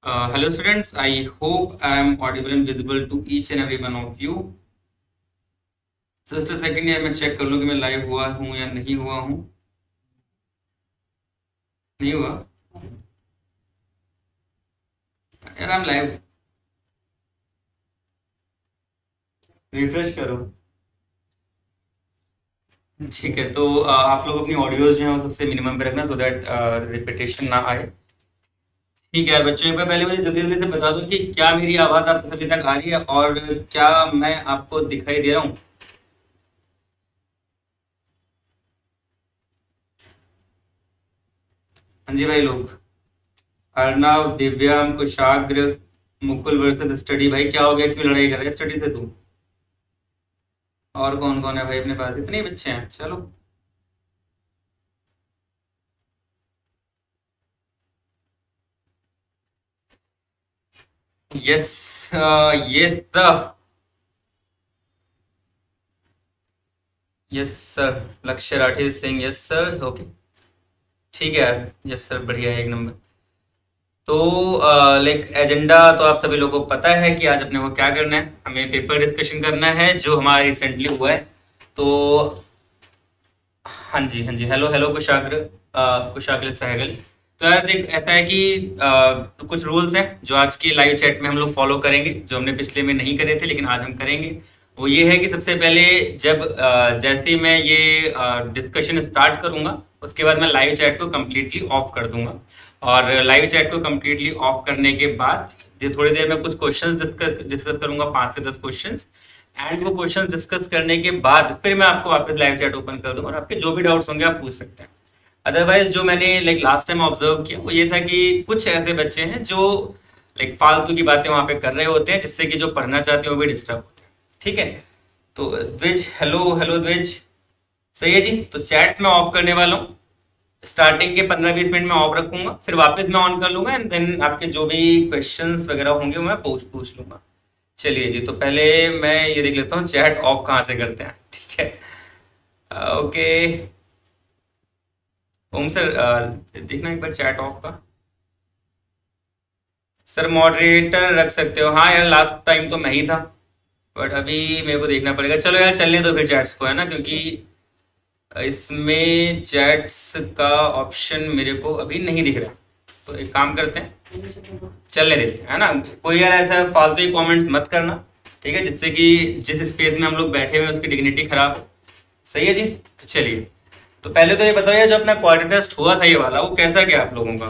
Hello students, I hope I am audible and visible to each and every one of you. Just a second यार मैं check कर लूँ कि मैं live हुआ हूँ या नहीं हुआ हूँ. नहीं हुआ यार. I'm live. रिफ्रेश करो. ठीक है तो आप लोग अपनी ऑडियोज जो है वो सबसे मिनिमम पे रखना सो दैट रिपीटेशन ना आए. ठीक है यार बच्चों, एक बार पहले मुझे जल्दी जल्दी से बता दूं कि क्या मेरी आवाज़ आप सभी तक आ रही है और क्या मैं आपको दिखाई दे रहा हूँ. हाँ जी भाई लोग. अर्णव, दिव्यम, कुशाग्र, मुकुल वर्सेस स्टडी. भाई क्या हो गया, क्यों लड़ाई कर रहे हैं स्टडी से तू? और कौन कौन है भाई अपने पास? इतने ही बच्चे हैं, चलो. Yes. Yes sir. Yes sir. Lakshya Rathi Singh. Yes sir. Okay. ठीक है यार. यस सर, बढ़िया है, एक नंबर. तो लाइक एजेंडा तो आप सभी लोगों को पता है कि आज अपने को क्या करना है. हमें पेपर डिस्कशन करना है जो हमारा रिसेंटली हुआ है. तो हाँ जी, हाँ जी. हेलो हेलो कुशाग्र. कुशाग्र सहगल. तो यार देख, ऐसा है कि कुछ रूल्स हैं जो आज की लाइव चैट में हम लोग फॉलो करेंगे, जो हमने पिछले में नहीं करे थे लेकिन आज हम करेंगे. वो ये है कि सबसे पहले जब जैसे ही मैं ये डिस्कशन स्टार्ट करूंगा उसके बाद मैं लाइव चैट को कम्प्लीटली ऑफ कर दूंगा. और लाइव चैट को कम्प्लीटली ऑफ करने के बाद जो थोड़ी देर में कुछ क्वेश्चंस डिस्कस करूंगा, 5 से 10 क्वेश्चंस. एंड वो क्वेश्चंस डिस्कस करने के बाद फिर मैं आपको वापस लाइव चैट ओपन कर दूंगा और आपके जो भी डाउट्स होंगे आप पूछ सकते हैं. अदरवाइज जो मैंने लाइक लास्ट टाइम ऑब्जर्व किया वो ये था कि कुछ ऐसे बच्चे हैं जो लाइक फालतू की बातें वहां पे कर रहे होते हैं जिससे कि जो पढ़ना चाहते हैं वो भी डिस्टर्ब होते हैं. ठीक है. तो द्विज, हेलो हेलो द्विज. सही है जी. तो चैट्स मैं ऑफ करने वाला हूँ. स्टार्टिंग के 15-20 मिनट में ऑफ रखूंगा, फिर वापस मैं ऑन कर लूंगा एंड देन आपके जो भी क्वेश्चंस वगैरह होंगे वो मैं पूछ पूछ लूंगा. चलिए जी. तो पहले मैं ये देख लेता हूँ चैट ऑफ कहाँ से करते हैं. ठीक है. ओके. ओम सर, देखना एक बार चैट ऑफ का. सर मॉडरेटर रख सकते हो. हाँ यार, लास्ट टाइम तो मैं ही था बट अभी मेरे को देखना पड़ेगा. चलो यार चलने दो फिर चैट्स को, है ना, क्योंकि इसमें चैट्स का ऑप्शन मेरे को अभी नहीं दिख रहा. तो एक काम करते हैं, चलने देते हैं, है ना. कोई यार ऐसा फालतू ही कमेंट्स मत करना, ठीक है, जिससे कि जिस स्पेस में हम लोग बैठे हुए हैं उसकी डिग्निटी खराब हो. सही है जी. तो चलिए. तो पहले तो ये बताओ यार, जो अपना क्वालिटी टेस्ट हुआ था ये वाला, वो कैसा गया आप लोगों का?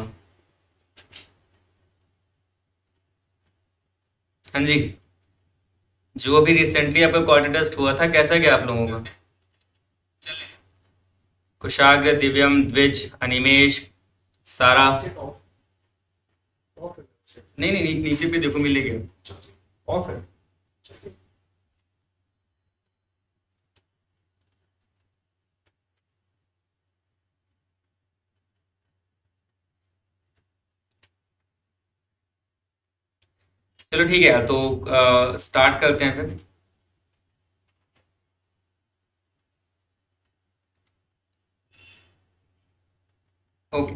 हाँ जी. जो अभी रिसेंटली आपका क्वालिटी टेस्ट हुआ था कैसा गया आप लोगों का? कुशाग्र, दिव्यम, द्विज, अनिमेश, सारा. नहीं नहीं नीचे पे देखो मिलेगा. ऑफ है. चलो ठीक है यार. तो स्टार्ट करते हैं फिर. ओके.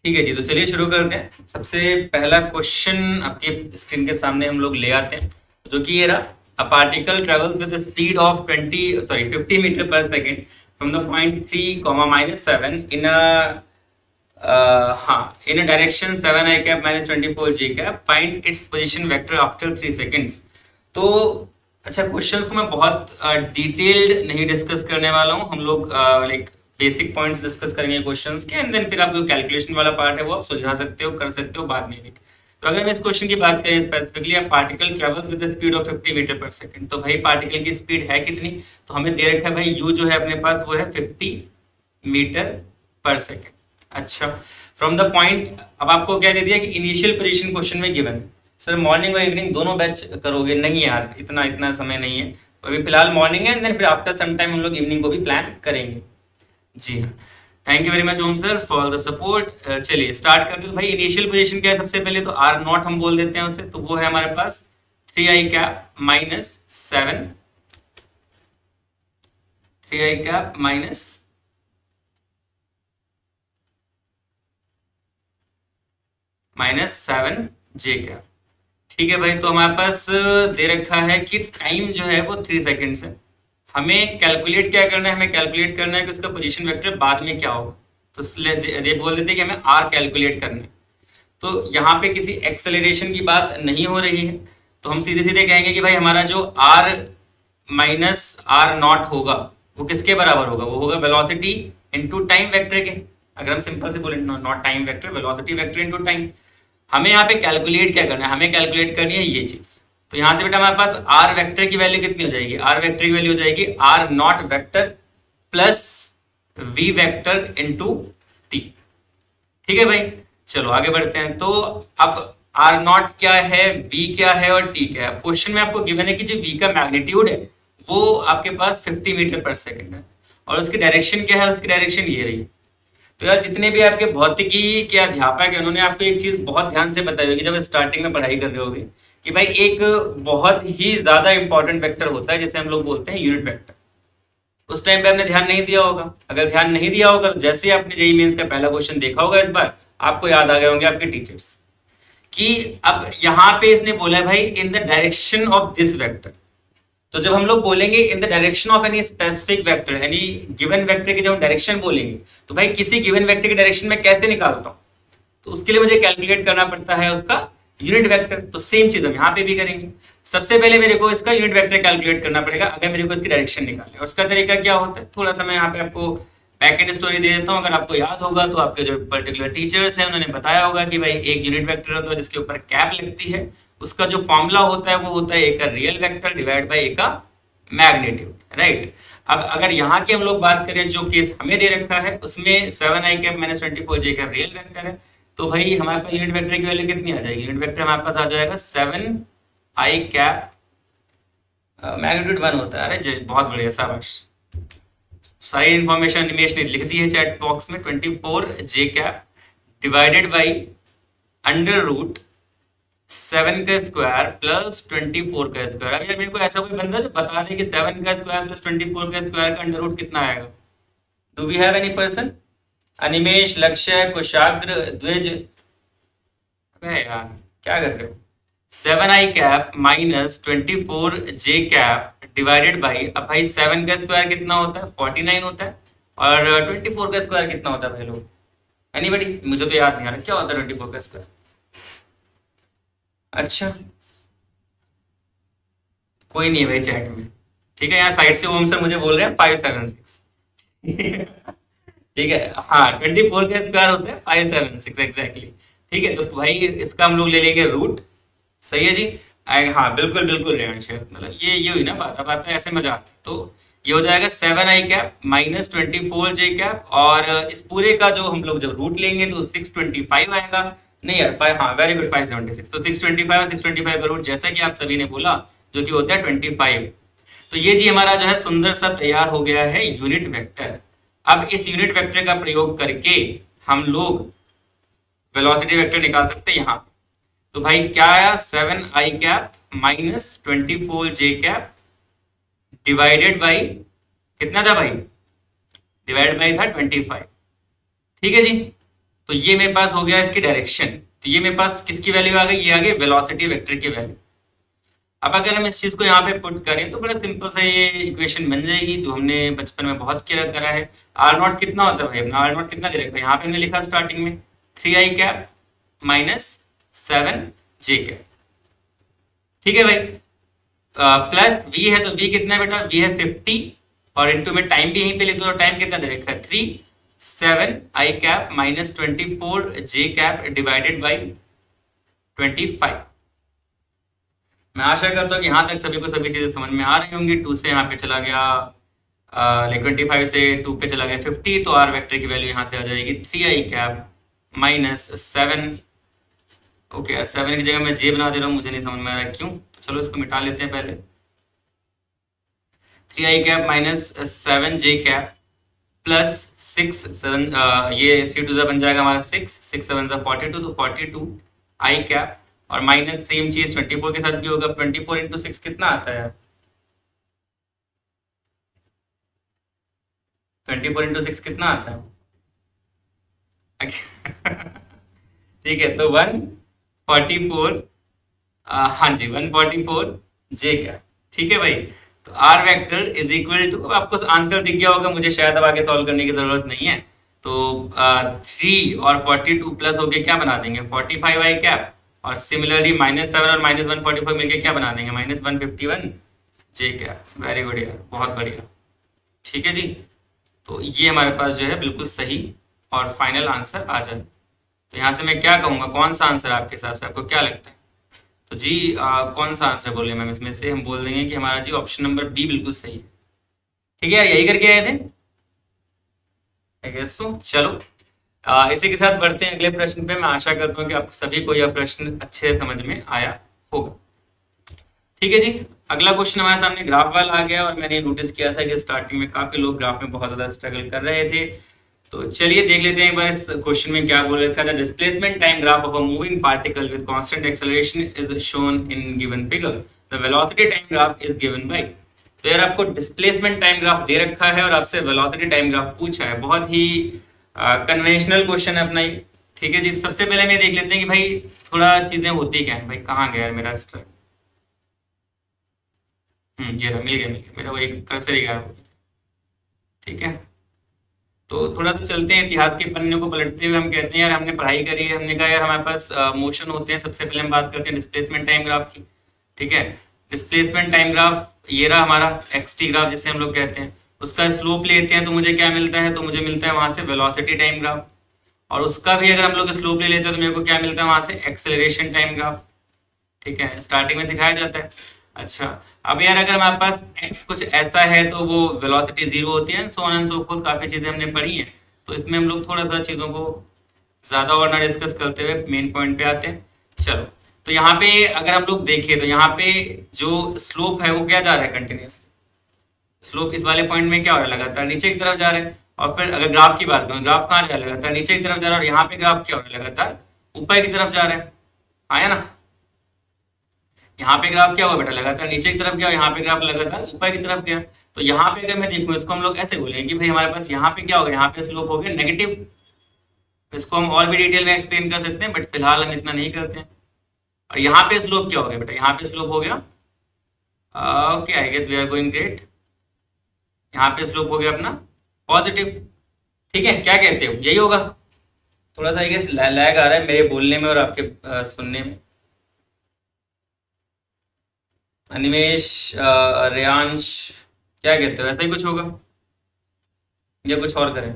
ठीक है जी. तो चलिए शुरू करते हैं. सबसे पहला क्वेश्चन आपके स्क्रीन के सामने हम लोग ले आते हैं, जो कि ये रहा. A particle travels with speed of 50 metre per second from the point 3 -7 in a हाँ in a direction 7 i cap -24 j cap. Find its position vector after 3 seconds. तो अच्छा, क्वेश्चंस को मैं बहुत डिटेल्ड नहीं डिस्कस करने वाला हूँ. हम लोग लाइक बेसिक पॉइंट्स डिस्कस करेंगे क्वेश्चंस के एंड देन फिर आप जो कैलकुलेशन वाला पार्ट है वो आप सुलझा सकते हो, कर सकते हो बाद में भी. तो अगर हम इस क्वेश्चन की बात करें specifically, particle travels with speed of 50 metre पर सेकंड. तो भाई पार्टिकल की स्पीड है कितनी? तो हमें दे रखा है भाई यू जो है अपने पास वो है 50 मीटर पर सेकंड. अच्छा. फ्रॉम द पॉइंट, अब आपको क्या दे दिया कि इनिशियल पोजीशन क्वेश्चन में गिवन. सर मॉर्निंग और इवनिंग दोनों बैच करोगे? नहीं यार, इतना इतना समय नहीं है. अभी फिलहाल मॉर्निंग है, देन फिर आफ्टर सम टाइम हम लोग इवनिंग को भी प्लान करेंगे. जी हाँ. Thank you very much Om sir for the support. चलिए स्टार्ट करते हैं. तो भाई इनिशियल पोजीशन क्या है? सबसे पहले तो आर नॉट हम बोल देते हैं उसे. तो वो है हमारे पास 3 i cap -7. 3 i cap -7j cap. ठीक है भाई, तो हमारे पास दे रखा है कि टाइम जो है वो 3 सेकेंड्स है। हमें कैलकुलेट क्या करना है, हमें कैलकुलेट करना है कि उसका पोजीशन वेक्टर बाद में क्या होगा। तो इसलिए बोल देते हैं कि हमें आर कैलकुलेट करना है। तो यहाँ पे किसी एक्सेलरेशन की बात नहीं हो रही है, तो हम सीधे सीधे कहेंगे कि भाई हमारा जो आर माइनस आर नॉट होगा वो किसके बराबर होगा, वो होगा वेलोसिटी इनटू टाइम वेक्टर के। अगर हम सिंपल से बोले not time vector, velocity vector into time. हमें यहाँ पे कैलकुलेट क्या करना है, हमें कैलकुलेट करनी है ये चीज। तो यहाँ से बेटा हमारे पास आर वेक्टर की वैल्यू कितनी हो जाएगी, आर वेक्टर की वैल्यू हो जाएगी R naught vector plus V vector into T. ठीक है भाई, चलो आगे बढ़ते हैं। तो अब आर नॉट क्या है, वी क्या है और टी क्या है। क्वेश्चन में आपको गिवन है कि जो वी का मैग्नीट्यूड है वो आपके पास 50 मीटर पर सेकंड है, और उसकी डायरेक्शन क्या है, उसकी डायरेक्शन ये रही। तो यार जितने भी आपके भौतिकी के अध्यापक है उन्होंने आपको एक चीज बहुत ध्यान से बताई होगी जब स्टार्टिंग में पढ़ाई कर रहे होगे कि भाई एक बहुत ही ज्यादा इंपॉर्टेंट वेक्टर होता है जिसे हम लोग बोलते हैं यूनिट वेक्टर। उस टाइम पे आपने ध्यान नहीं दिया होगा। अगर ध्यान नहीं दिया होगा तो जैसे आपने जेईई मेंस का पहला क्वेश्चन देखा होगा इस बार, आपको याद आ गए होंगे आपके टीचर्स कि अब यहाँ पे इसने बोला है भाई in the direction of this vector. तो जब हम लोग बोलेंगे in the direction of any specific vector, यानी गिवन वेक्टर की जब हम डायरेक्शन बोलेंगे तो भाई किसी गिवन वेक्टर की डायरेक्शन में कैसे निकालता हूं, तो उसके लिए मुझे कैलकुलेट करना पड़ता है उसका यूनिट वेक्टर। तो सेम चीज हम यहाँ पे भी करेंगे। सबसे पहले मेरे को इसका यूनिट वेक्टर कैलकुलेट करना पड़ेगा अगर मेरे को इसकी डायरेक्शन निकालनी है। उसका तरीका क्या होता है, थोड़ा सा मैं यहाँ पे आपको बैक एंड स्टोरी दे देता हूँ। अगर आपको याद होगा तो आपके जो पर्टिकुलर टीचर्स हैं उन्होंने बताया होगा कि भाई एक यूनिट वेक्टर होता है जिसके ऊपर कैप लगती है, उसका जो फॉर्मूला होता है वो होता है ए का रियल वेक्टर डिवाइड बाई ए का मैग्नीट्यूड, राइट। अब अगर यहाँ की हम लोग बात करें जो केस हमें दे रखा है उसमें 7i cap minus 24j cap real vector है, तो भाई हमारे पास यूनिट वेक्टर की वैल्यू कितनी आ जाएगी, यूनिट वेक्टर हमारे पास आ जाएगा 7i कैप मैग्नीट्यूड 1 होता है। अरे बहुत बढ़िया, शाबाश। सारी इंफॉर्मेशन निमेश ने लिख दी है चैट बॉक्स में। 24j cap divided by under root 7 का स्क्वायर प्लस 24 का स्क्वायर। अब यार मेरे को ऐसा कोई बंदा जो बता दे कि 7 का स्क्वायर प्लस 24 का स्क्वायर का अंडर रूट कितना आएगा। Do we have any person? Animesh, Lakshya, Kushagra, द्विज। अबे यार क्या कर रहे हो। 7i cap minus 24j cap divided by, अब भाई 7 का स्क्वायर कितना होता है 49 होता है, और 24 का स्क्वायर कितना होता है भाई लोग, एनीबडी? मुझे तो याद नहीं आ रहा क्या होता है 24 का स्क्वायर। अच्छा कोई नहीं है भाई चैट में, ठीक है। यहाँ साइड से ओम सर मुझे बोल रहे हैं 576 ठीक है, हाँ 24 का स्क्वायर होता है 576 एग्जैक्टली। ठीक है, तो भाई इसका हम लोग ले लेंगे रूट। सही है जी। हाँ बिल्कुल बिल्कुल रेयांश, मतलब ये हुई ना बात। अब आता है ऐसे मजा आता है। तो ये हो जाएगा 7i cap minus 24j cap, और इस पूरे का जो हम लोग जब रूट लेंगे तो 625 आएगा। नहीं यार 5, हाँ वेरी गुड 576। तो 625 और 625 का रूट जैसा कि आप सभी ने बोला जो कि होता है 25। तो ये जी हमारा जो है सुंदर सा तैयार हो गया है यूनिट वेक्टर। अब इस यूनिट वेक्टर का प्रयोग करके हम लोग वेलोसिटी वेक्टर निकाल सकते हैं यहाँ पे। तो भाई क्या आया, 7i cap minus 24j cap divided by कितना था भाई, डिवाइड बाई था 25। ठीक है जी। तो ये मेरे पास हो गया इसकी डायरेक्शन। तो ये मेरे पास किसकी वैल्यू आ गई, ये आ गई वेलोसिटी वेक्टर की वैल्यू। अब अगर हम इस चीज को यहाँ पे पुट करें तो बड़ा सिंपल सा ये इक्वेशन बन जाएगी जो हमने बचपन में बहुत करा है। आर नॉट कितना होता है भाई, अपना आर नॉट कितना दे रखा है यहाँ पे हमने लिखा स्टार्टिंग में 3i cap minus 7j cap. ठीक है भाई, प्लस v है तो v कितना है बेटा, v है 50, और इनटू में टाइम भी यहीं पे लिख दो, टाइम कितना दे रखा है 3, 7i cap minus 24j cap divided by 25। मैं आशा करता हूँ कि यहाँ तक सभी को सभी चीजें समझ में आ रही होंगी। 2 से यहाँ पे चला गया लाइक 25 से 2 पे चला गया 50, तो आर वेक्टर की वैल्यू यहाँ से आ जाएगी 3i कैप माइनस 7। ओके यार 7 की जगह मैं जे बना दे रहा हूँ, मुझे नहीं समझ में आ रहा है क्यों। तो चलो इसको मिटा लेते हैं पहले। 3i cap minus 7j cap plus 6 7 ये 3 2 बन जाएगा हमारा 6 6 7 42, तो 42i कैप, और माइनस सेम चीज 24 के साथ भी होगा। 24 इंटू 6 कितना आता है, 24 इंटू 6 कितना आता है ठीक है, तो 144, हाँ जी 144 जे कैप। ठीक है भाई, तो R vector is equal to, आपको आंसर दिख गया होगा, मुझे शायद अब आगे सॉल्व करने की जरूरत नहीं है। तो 3 और 42 प्लस होके क्या बना देंगे 45 आई कैप, और सिमिलरली -7 और -144 मिलके क्या बना देंगे -151 जे कैप। वेरी गुड यार, बहुत बढ़िया। ठीक है जी, तो ये हमारे पास जो है बिल्कुल सही और फाइनल आंसर आ जाए। तो यहाँ से मैं क्या कहूँगा, कौन सा आंसर आपके हिसाब से, आपको क्या लगता है? तो जी कौन सा आंसर बोले मैम इसमें से? हम बोल देंगे कि हमारा जी ऑप्शन नंबर बी बिल्कुल सही है। ठीक है यार, यही करके आए थे आई गेस सो। चलो इसी के साथ बढ़ते हैं अगले प्रश्न पे। मैं आशा करता हूँ कि आप सभी को यह प्रश्न अच्छे से समझ में आया होगा। ठीक है जी, अगला क्वेश्चन हमारे सामने ग्राफ वाला आ गया, और मैंने नोटिस किया था कि स्टार्टिंग में काफी लोग ग्राफ में बहुत ज्यादा स्ट्रगल कर रहे थे। तो चलिए देख लेते हैं एक बार इस क्वेश्चन में क्या बोल रखा था। Displacement time graph of a moving particle with constant acceleration is shown in given figure, the velocity time graph is given by. तो यार आपको डिस्प्लेसमेंट टाइम ग्राफ दे रखा है और आपसे वेलोसिटी टाइम ग्राफ पूछा है। बहुत ही कन्वेंशनल क्वेश्चन है अपना ये। ठीक है जी, सबसे पहले मैं देख लेते हैं कि भाई थोड़ा चीजें होती क्या है। भाई कहाँ गया यार मेरा स्ट्रक? ये रहा, मिल गया मेरा वो एक कर्सर ही गया। ठीक है, तो थोड़ा सा चलते हैं इतिहास के पन्ने को पलटते हुए। हम कहते हैं यार हमने पढ़ाई करी है, हमने कहा यार हमारे पास मोशन होते हैं। सबसे पहले हम बात करते हैं डिस्प्लेसमेंट टाइम ग्राफ की। ठीक है, डिस्प्लेसमेंट टाइम ग्राफ ये रहा हमारा एक्स टी ग्राफ जिसे हम लोग कहते हैं। उसका स्लोप लेते हैं तो मुझे क्या मिलता है? तो मुझे मिलता है वहां से वेलोसिटी टाइम ग्राफ, और उसका भी अगर हम लोग स्लोप ले लेते हैं तो मेरे को क्या मिलता है वहां से? Acceleration time graph. ठीक है, स्टार्टिंग में सिखाया जाता है। अच्छा, अब यार अगर हमारे पास x कुछ ऐसा है तो वो वेलोसिटी 0 होती है, so on and so fourth, काफी चीजें हमने पढ़ी हैं। तो इसमें हम लोग थोड़ा सा चीजों को ज्यादा और ना डिस्कस करते हुए मेन पॉइंट पे आते हैं। चलो, तो यहाँ पे अगर हम लोग देखें तो यहाँ पे जो स्लोप है वो क्या जा रहा है? कंटिन्यूस स्लोप इस वाले पॉइंट में क्या हो रहा है? लगातार नीचे की तरफ जा रहा है। और फिर अगर ग्राफ की बात करें, ग्राफ कहाँ जा रहा है? लगातार नीचे की तरफ जा रहा है। और यहाँ पे ग्राफ क्या हो रहा है? लगातार ऊपर की तरफ जा रहा है। आया ना? यहाँ पे ग्राफ क्या हुआ बेटा? लगातार नीचे की तरफ गया, यहाँ पे ग्राफ लगातार ऊपर की तरफ गया। तो यहाँ पे अगर मैं देखूं, इसको हम लोग ऐसे बोलेंगे कि भाई हमारे पास यहाँ पे क्या होगा? यहाँ पे स्लोप हो गया नेगेटिव। इसको हम और भी डिटेल में एक्सप्लेन कर सकते हैं, बट फिलहाल हम इतना नहीं करते हैं। और यहाँ पे स्लोप क्या हो गया बेटा? यहाँ पे स्लोप हो गया, okay I guess we are going great. यहाँ पे स्लोप हो गया अपना पॉजिटिव। ठीक है, क्या कहते हो? यही होगा। थोड़ा सा आई गेस लैग आ रहा है मेरे बोलने में और आपके सुनने में। अनिमेश, रेयांश, क्या कहते हो? ऐसा ही कुछ होगा या कुछ और करें?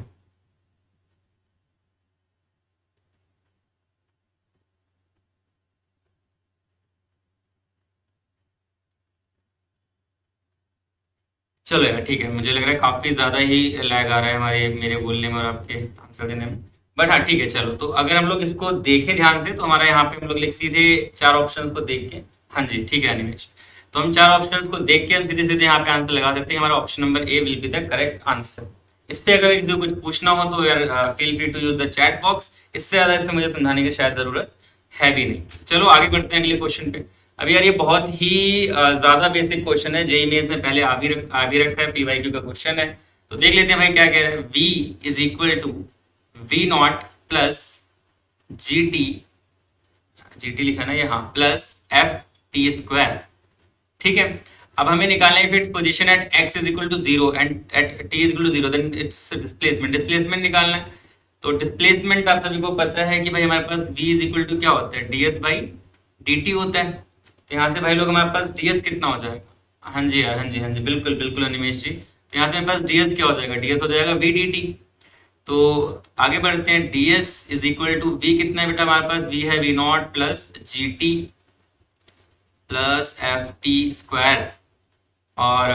चलो यार ठीक है, मुझे लग रहा है काफी ज्यादा ही लैग आ रहा है हमारे मेरे बोलने में और आपके आंसर देने में। बट हाँ ठीक है, चलो तो अगर हम लोग इसको देखें ध्यान से तो हमारा यहाँ पे हम लोग लिख सीधे चार ऑप्शंस को देख के, हाँ जी ठीक है अनिमेश, तो हम चार ऑप्शंस को देख के हम सीधे सीधे यहाँ पे आंसर लगा सकते हैं। हमारा option number A will be the correct answer. इस पे अगर किसी को कुछ पूछना हो तो यार feel free to use the chat box. इससे ज्यादा इसमें मुझे समझाने की शायद जरूरत है भी नहीं। चलो आगे बढ़ते हैं अगले क्वेश्चन पे। अभी यार ये बहुत ही ज्यादा बेसिक क्वेश्चन है, जेई मेंस में पहले आ भी रखा है, पीवाईक्यू का क्वेश्चन है। तो देख लेते हैं भाई क्या कह रहा है। v is equal to V naught plus G T लिखा ना यहाँ, प्लस एफ टी स्क्वायर। ठीक है, अब हमें निकालना है fix position at x is equal to 0 and at t is equal to 0, then its displacement निकालना है। तो डिस्प्लेसमेंट आप सभी को पता है कि भाई हमारे पास v इज इक्वल टू क्या होता है? ds बाई dt होता है। तो यहाँ से भाई लोग हमारे पास ds कितना हो जाएगा? हाँ जी यार, हाँ जी बिल्कुल बिल्कुल अनिमेश जी। तो यहाँ से हमारे पास ds क्या हो जाएगा? ds हो जाएगा v dt। तो आगे बढ़ते हैं, ds is equal to v कितना है बेटा हमारे पास? v है v naught plus G T plus F T square और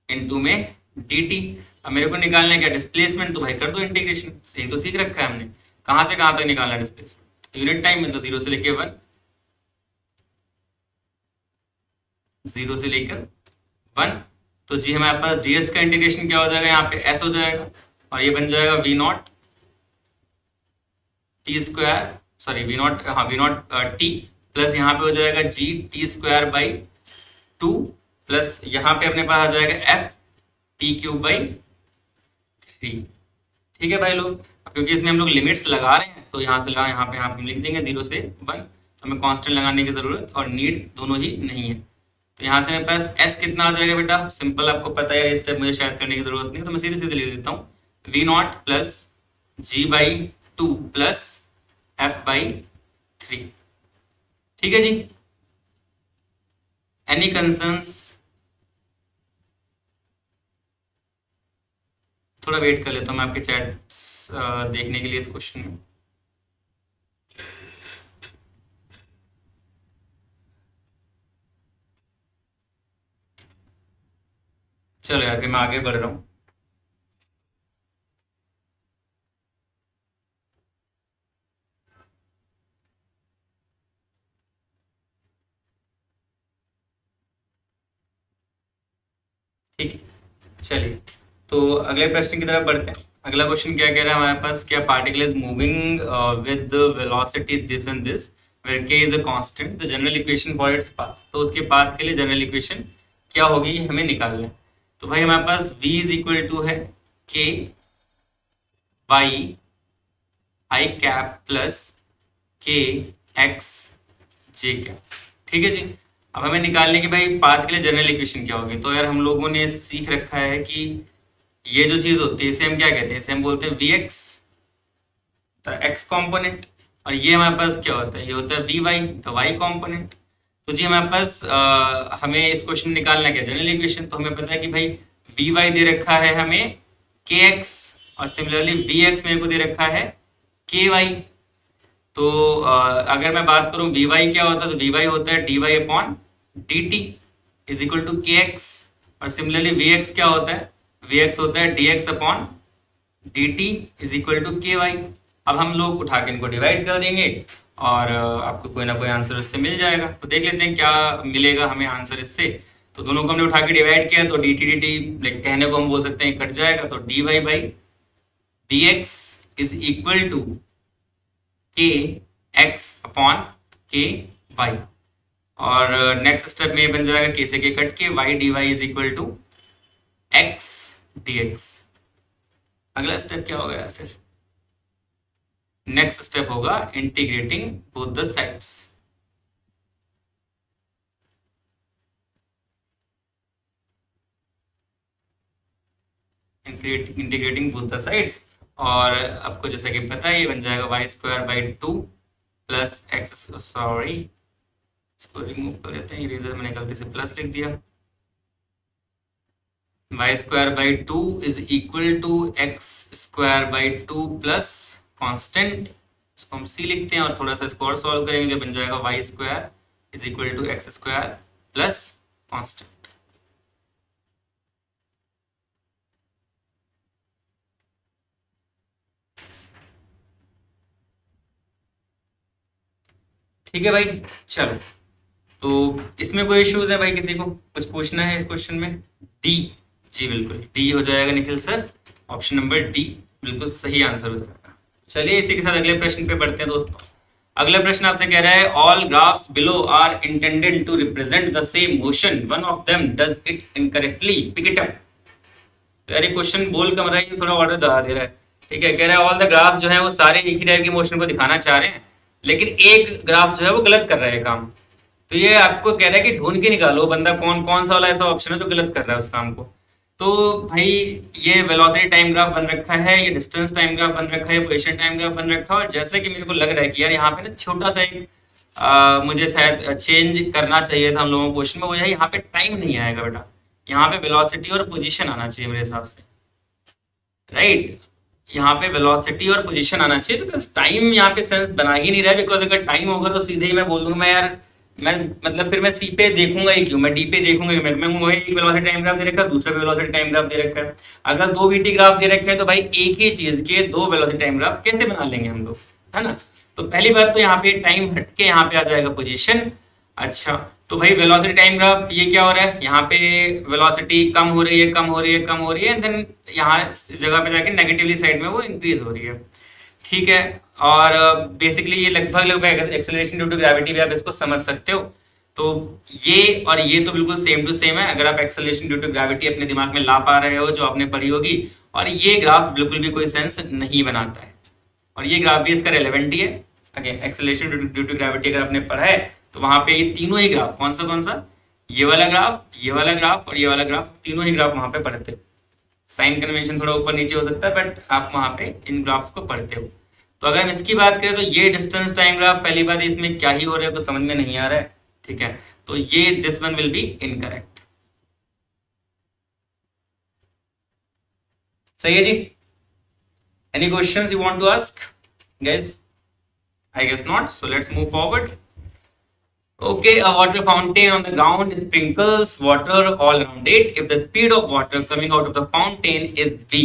इनटू में dt। अब मेरे को निकालना है क्या? डिस्प्लेसमेंट। तो भाई कर दो इंटीग्रेशन, यही तो सीख रखा है हमने। कहां से कहां तक निकालना है डिस्प्लेसमेंट? यूनिट टाइम में तो 0 से लेकर 1, 0 से लेकर 1। तो जी हमारे पास ds का इंटीग्रेशन क्या हो जाएगा? यहाँ पे s हो जाएगा और ये बन जाएगा v not T square, sorry v not, हाँ v नॉट t प्लस यहाँ पे हो जाएगा G T square by 2 plus यहाँ पे अपने पास आ जाएगा एफ टी क्यूब बाई 3। ठीक है भाई लोग, क्योंकि इसमें हम लोग लिमिट्स लगा रहे हैं तो यहाँ से लगा यहाँ पे हम लिख देंगे 0 से 1, तो हमें कांस्टेंट लगाने की जरूरत और नीड दोनों ही नहीं है। तो यहाँ से मेरे पास s कितना आ जाएगा बेटा, सिंपल आपको पता है, ये स्टेप मुझे शायद करने की जरूरत नहीं, तो मैं सीधे सीधे लिख देता हूँ v0 plus g/2 plus f/3। ठीक है जी, एनी कंसर्न्स? थोड़ा वेट कर लेता हूँ मैं आपके चैट्स देखने के लिए इस क्वेश्चन में। चलो यार, फिर मैं आगे बढ़ रहा हूँ। ठीक है, चलिए तो अगले प्रश्न की तरफ बढ़ते हैं। अगला क्वेश्चन क्या कह रहा है हमारे पास, क्या particle is moving with velocity this and this where k is a constant, the general equation for its path. तो उसके पाथ के लिए जनरल इक्वेशन क्या होगी हमें निकालना है। तो भाई हमारे पास v इज इक्वल टू है k by I cap plus k x j cap. ठीक है जी, अब हमें निकालने की भाई पाथ के लिए जनरल इक्वेशन क्या होगी। तो यार हम लोगों ने सीख रखा है कि ये जो चीज होती है इसे हम क्या कहते हैं, इसे हम बोलते हैं vx, द x कंपोनेंट, और ये हमारे पास क्या होता है, ये होता है vy, द y कंपोनेंट। तो जी हमारे पास हमें इस क्वेश्चन में निकालना क्या, जनरल इक्वेशन। तो हमें पता है कि भाई vy दे रखा है हमें kx और सिमिलरली vx मेरे को दे रखा है ky। तो अगर मैं बात करूं vy क्या होता है, तो vy होता है dy upon dt is equal to kx, और सिमिलरली vx क्या होता है, vx होता है dx upon dt is equal to ky। अब हम लोग उठा के इनको डिवाइड कर देंगे और आपको कोई ना कोई आंसर इससे मिल जाएगा। तो देख लेते हैं क्या मिलेगा हमें आंसर इससे। तो दोनों को हमने उठा के डिवाइड किया तो dt dt लाइक कहने को हम बोल सकते हैं कट जाएगा, तो dy by dx is equal to kx upon ky। और नेक्स्ट स्टेप में बन जाएगा k से k कट के y dy is equal to x dx। अगला स्टेप क्या होगा यार, फिर नेक्स्ट स्टेप होगा integrating both the sides. Integrating both the sides, और आपको जैसा कि पता है ये बन जाएगा Y square by 2 plus X, sorry इसको रिमूव कर देते हैं, इरेजर मैंने गलती से प्लस लिख दिया। Y square by 2 is equal to X square by 2 plus constant, इसको हम सी लिखते हैं और थोड़ा सा इसको और सॉल्व करेंगे तो बन जाएगा Y square is equal to X square plus constant. ठीक है भाई, चलो तो इसमें कोई इश्यूज है भाई, किसी को कुछ पूछना है इस क्वेश्चन में? डी, जी बिल्कुल डी हो जाएगा Nikhil sir, option number D बिल्कुल सही आंसर हो जाएगा। चलिए इसी के साथ अगले प्रश्न पे बढ़ते हैं दोस्तों। अगला प्रश्न आपसे कह रहा है all graphs below are intended to represent the same motion, one of them does it incorrectly, pick it up. तो यार ये क्वेश्चन बोल कम रहा है, थोड़ा ऑर्डर ज्यादा दे रहा है। ठीक है, कह रहा है ऑल द ग्राफ जो है वो सारे एक ही टाइप की मोशन को दिखाना चाह रहे हैं, लेकिन एक ग्राफ जो है वो गलत कर रहा है काम। तो ये आपको कह रहा है कि ढूंढ के निकालो बंदा कौन कौन सा वाला ऐसा ऑप्शन है जो गलत कर रहा है उस काम को। तो भाई ये वेलोसिटी टाइम ग्राफ बन रखा है, ये डिस्टेंस टाइम ग्राफ बन रखा है, पोजीशन टाइम ग्राफ बन रखा है, और जैसे कि मेरे को लग रहा है कि यार यहाँ पे ना छोटा सा एक मुझे शायद चेंज करना चाहिए था हम लोगों को क्वेश्चन में, वो है यहाँ पे टाइम नहीं आएगा बेटा, यहाँ पे वेलोसिटी और पोजीशन आना चाहिए मेरे हिसाब से, राइट। यहाँ पे वेलोसिटी और पोजीशन आना चाहिए, बिकॉज टाइम यहाँ पे सेंस बना ही नहीं रहा है। बिकॉज अगर टाइम होगा तो सीधे ही मैं बोल दूंगा मैं यार मैं मतलब फिर मैं सी पे देखूंगा ही क्यों, मैं डी पे देखूंगा क्यों, मैं वही एक वेलोसिटी टाइम ग्राफ दे रखा है, दूसरा वेलोसिटी टाइम ग्राफ दे रखा है। अगर दो वीटी ग्राफ दे रखे हैं तो भाई एक ही चीज के दो वेलोसिटी टाइम ग्राफ कैसे बना लेंगे हम लोग, है ना। तो पहली बात तो यहाँ पे टाइम हटके यहाँ पे आ जाएगा पोजीशन। अच्छा तो भाई वेलोसिटी टाइम ग्राफ ये क्या हो रहा है, यहाँ पे वेलोसिटी कम हो रही है कम हो रही है कम हो रही है, देन यहाँ इस जगह पे जाके नेगेटिवली साइड में वो इंक्रीज हो रही है। ठीक है, और बेसिकली ये लगभग एक्सेलरेशन ड्यू टू ग्रेविटी भी आप इसको समझ सकते हो। तो ये और ये तो बिल्कुल सेम टू सेम है, अगर आप एक्सेलरेशन ड्यू टू ग्रेविटी अपने दिमाग में ला पा रहे हो जो आपने पढ़ी होगी, और ये ग्राफ बिल्कुल भी कोई सेंस नहीं बनाता है। और ये ग्राफ भी इसका रेलेवेंट ही है। Again acceleration due to gravity अगर आपने पढ़ा है तो वहां पे ये तीनों ही ग्राफ, कौन सा, ये वाला ग्राफ, ये वाला ग्राफ और ये वाला ग्राफ, तीनों ही ग्राफ वहां पे पढ़ते। साइन कन्वेंशन थोड़ा ऊपर नीचे हो सकता है बट आप वहां पे इन ग्राफ्स को पढ़ते हो। तो अगर हम इसकी बात करें तो ये डिस्टेंस टाइम ग्राफ, पहली बात इसमें क्या ही हो रहा है कुछ समझ में नहीं आ रहा है, ठीक है, तो ये this one will be incorrect. सही है जी। Any questions you want to ask guys? I guess not. So let's move forward. Okay, a water fountain on the ground sprinkles water all around it. If the speed of water coming out of the fountain is v,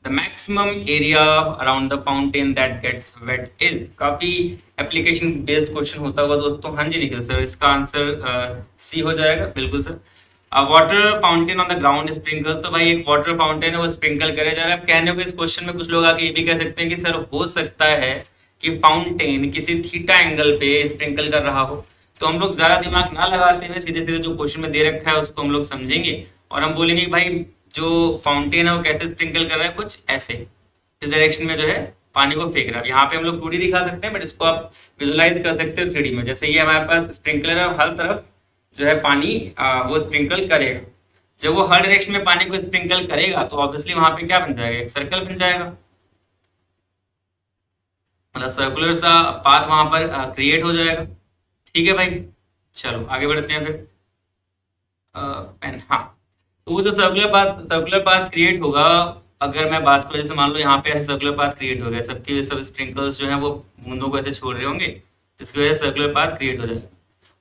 the maximum area around the fountain that gets wet is. काफी application based question होता हुआ दोस्तों। हाँ जी Nikhil sir, इसका answer C हो जाएगा। बिल्कुल sir. Water fountain on the ground sprinkles, तो भाई एक वाटर फाउंटेन है वो स्प्रिंकल करे जा रहा है। अब कहने को इस क्वेश्चन में कुछ लोग आके ये भी कह सकते हैं कि सर हो सकता है कि फाउंटेन किसी थीटा एंगल पे स्प्रिंकल कर रहा हो। तो हम लोग ज्यादा दिमाग ना लगाते हुए सीधे सीधे जो क्वेश्चन में दे रखा है उसको हम लोग समझेंगे और हम बोलेंगे भाई जो फाउंटेन है वो कैसे स्प्रिंकल कर रहा है, कुछ ऐसे इस डायरेक्शन में जो है पानी को फेंक रहा है। यहाँ पे हम लोग 2D दिखा सकते हैं बट इसको आप विजुअलाइज कर सकते हो 3D में। जैसे ये हमारे पास स्प्रिंकलर है, हर तरफ जो है पानी वो स्प्रिंकल करेगा। जब वो हर डायरेक्शन में पानी को स्प्रिंकल करेगा तो ऑब्वियसली वहां पे क्या बन जाएगा, एक सर्कल बन जाएगा, मतलब सर्कुलर सा पाथ वहां पर क्रिएट हो जाएगा। ठीक है भाई, चलो आगे बढ़ते हैं फिर। पेन, हाँ, तो वो जो सर्कुलर पाथ क्रिएट होगा, अगर मैं बात करूँ जैसे मान लो यहाँ पे सर्कुलर पाथ क्रिएट हो गया, सबके सब स्प्रिंकल्स जो है वो बूंदों को ऐसे छोड़ रहे होंगे जिसकी वजह से सर्कुलर पाथ क्रिएट हो जाएगा।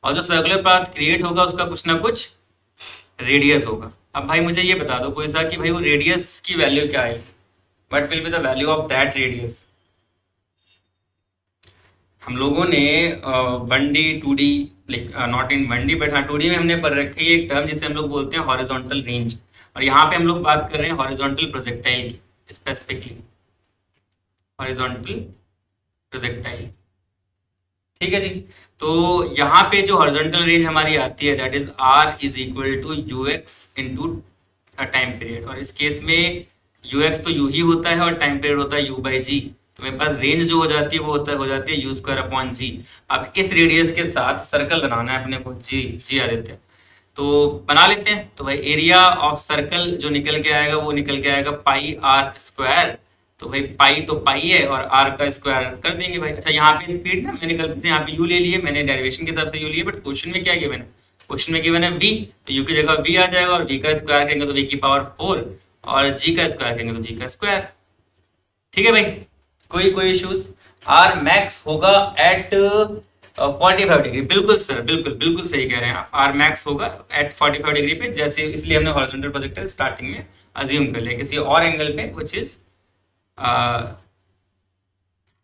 और जो सर्कुलर पाथ क्रिएट होगा उसका कुछ ना कुछ रेडियस होगा। अब भाई मुझे ये बता दो कोई सा कि भाई वो रेडियस की वैल्यू क्या है, what will be the value of that radius. हम लोगों ने 1D 2D not in 1D but हाँ 2D में हमने पढ़ रखी है एक टर्म जिसे हम लोग बोलते हैं हॉरिजॉन्टल रेंज, और यहाँ पे हम लोग बात कर रहे हैं हॉरिजॉन्टल प्रोजेक्टाइल की, स्पेसिफिकली हॉरिजॉन्टल प्रोजेक्टाइल। ठीक है जी। तो यहाँ पे जो हॉरिजॉन्टल रेंज हमारी आती है that is r is equal to ux into time period, और इस केस में ux तो u ही होता है और टाइम पीरियड होता है u बाई जी। तो मेरे पास रेंज जो हो जाती है वो हो जाती है u स्क्वायर अपॉन जी। अब इस रेडियस के साथ सर्कल बनाना है अपने को, जी आ देते हैं तो बना लेते हैं। तो भाई एरिया ऑफ सर्कल जो निकल के आएगा वो निकल के आएगा पाई आर स्क्वायर। तो भाई पाई तो पाई है और आर का स्क्वायर कर देंगे भाई। अच्छा यहाँ पे स्पीड ना मैंने गलती से यहाँ पे यू ले लिए, मैंने डेरिवेशन के हिसाब से यू लिए बट क्वेश्चन में क्या गिवन है, क्वेश्चन में गिवन है v, तो u की जगह v आ जाएगा और v का स्क्वायर करेंगे तो v की पावर 4 और g का स्क्वायर करेंगे तो g का स्क्वायर। ठीक है भाई, कोई इश्यूज। आर मैक्स होगा एट 45 डिग्री। बिल्कुल सर, बिल्कुल सही कह रहे हैं आप, आर मैक्स होगा एट 45 डिग्री पे, जैसे इसलिए हमने हॉरिजॉन्टल प्रोजेक्टर स्टार्टिंग में अज्यूम कर लिया किसी और एंगल पे व्हिच इज हाँ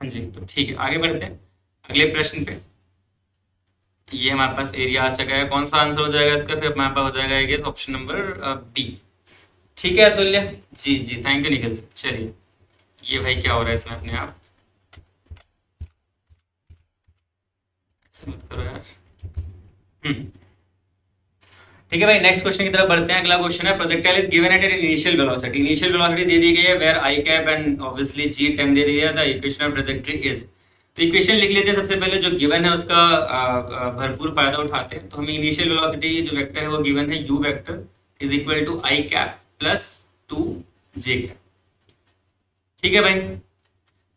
जी। तो ठीक है आगे बढ़ते हैं अगले प्रश्न पे। ये हमारे पास एरिया आ चुका है, कौन सा आंसर हो जाएगा इसका, फिर हमारे पास हो जाएगा I guess option number B. ठीक है Atulya ji thank you Nikhil sir. चलिए ये भाई क्या हो रहा है इसमें, अपने आप ऐसे मत करो यार। ठीक है भाई, नेक्स्ट क्वेश्चन की तरफ बढ़ते हैं। अगला क्वेश्चन है projectile is given at an initial velocity. Initial velocity दे दी गई है where I cap and obviously G 10 दे दिया था। इक्वेशन ऑफ ट्रैजेक्टरी इज, तो इक्वेशन लिख लेते हैं सबसे पहले, जो गिवन है उसका भरपूर फायदा उठाते हैं। तो हमें इनिशियल वेलोसिटी जो वेक्टर है वो गिवन है u vector is equal to I cap plus 2 J cap. ठीक है भाई,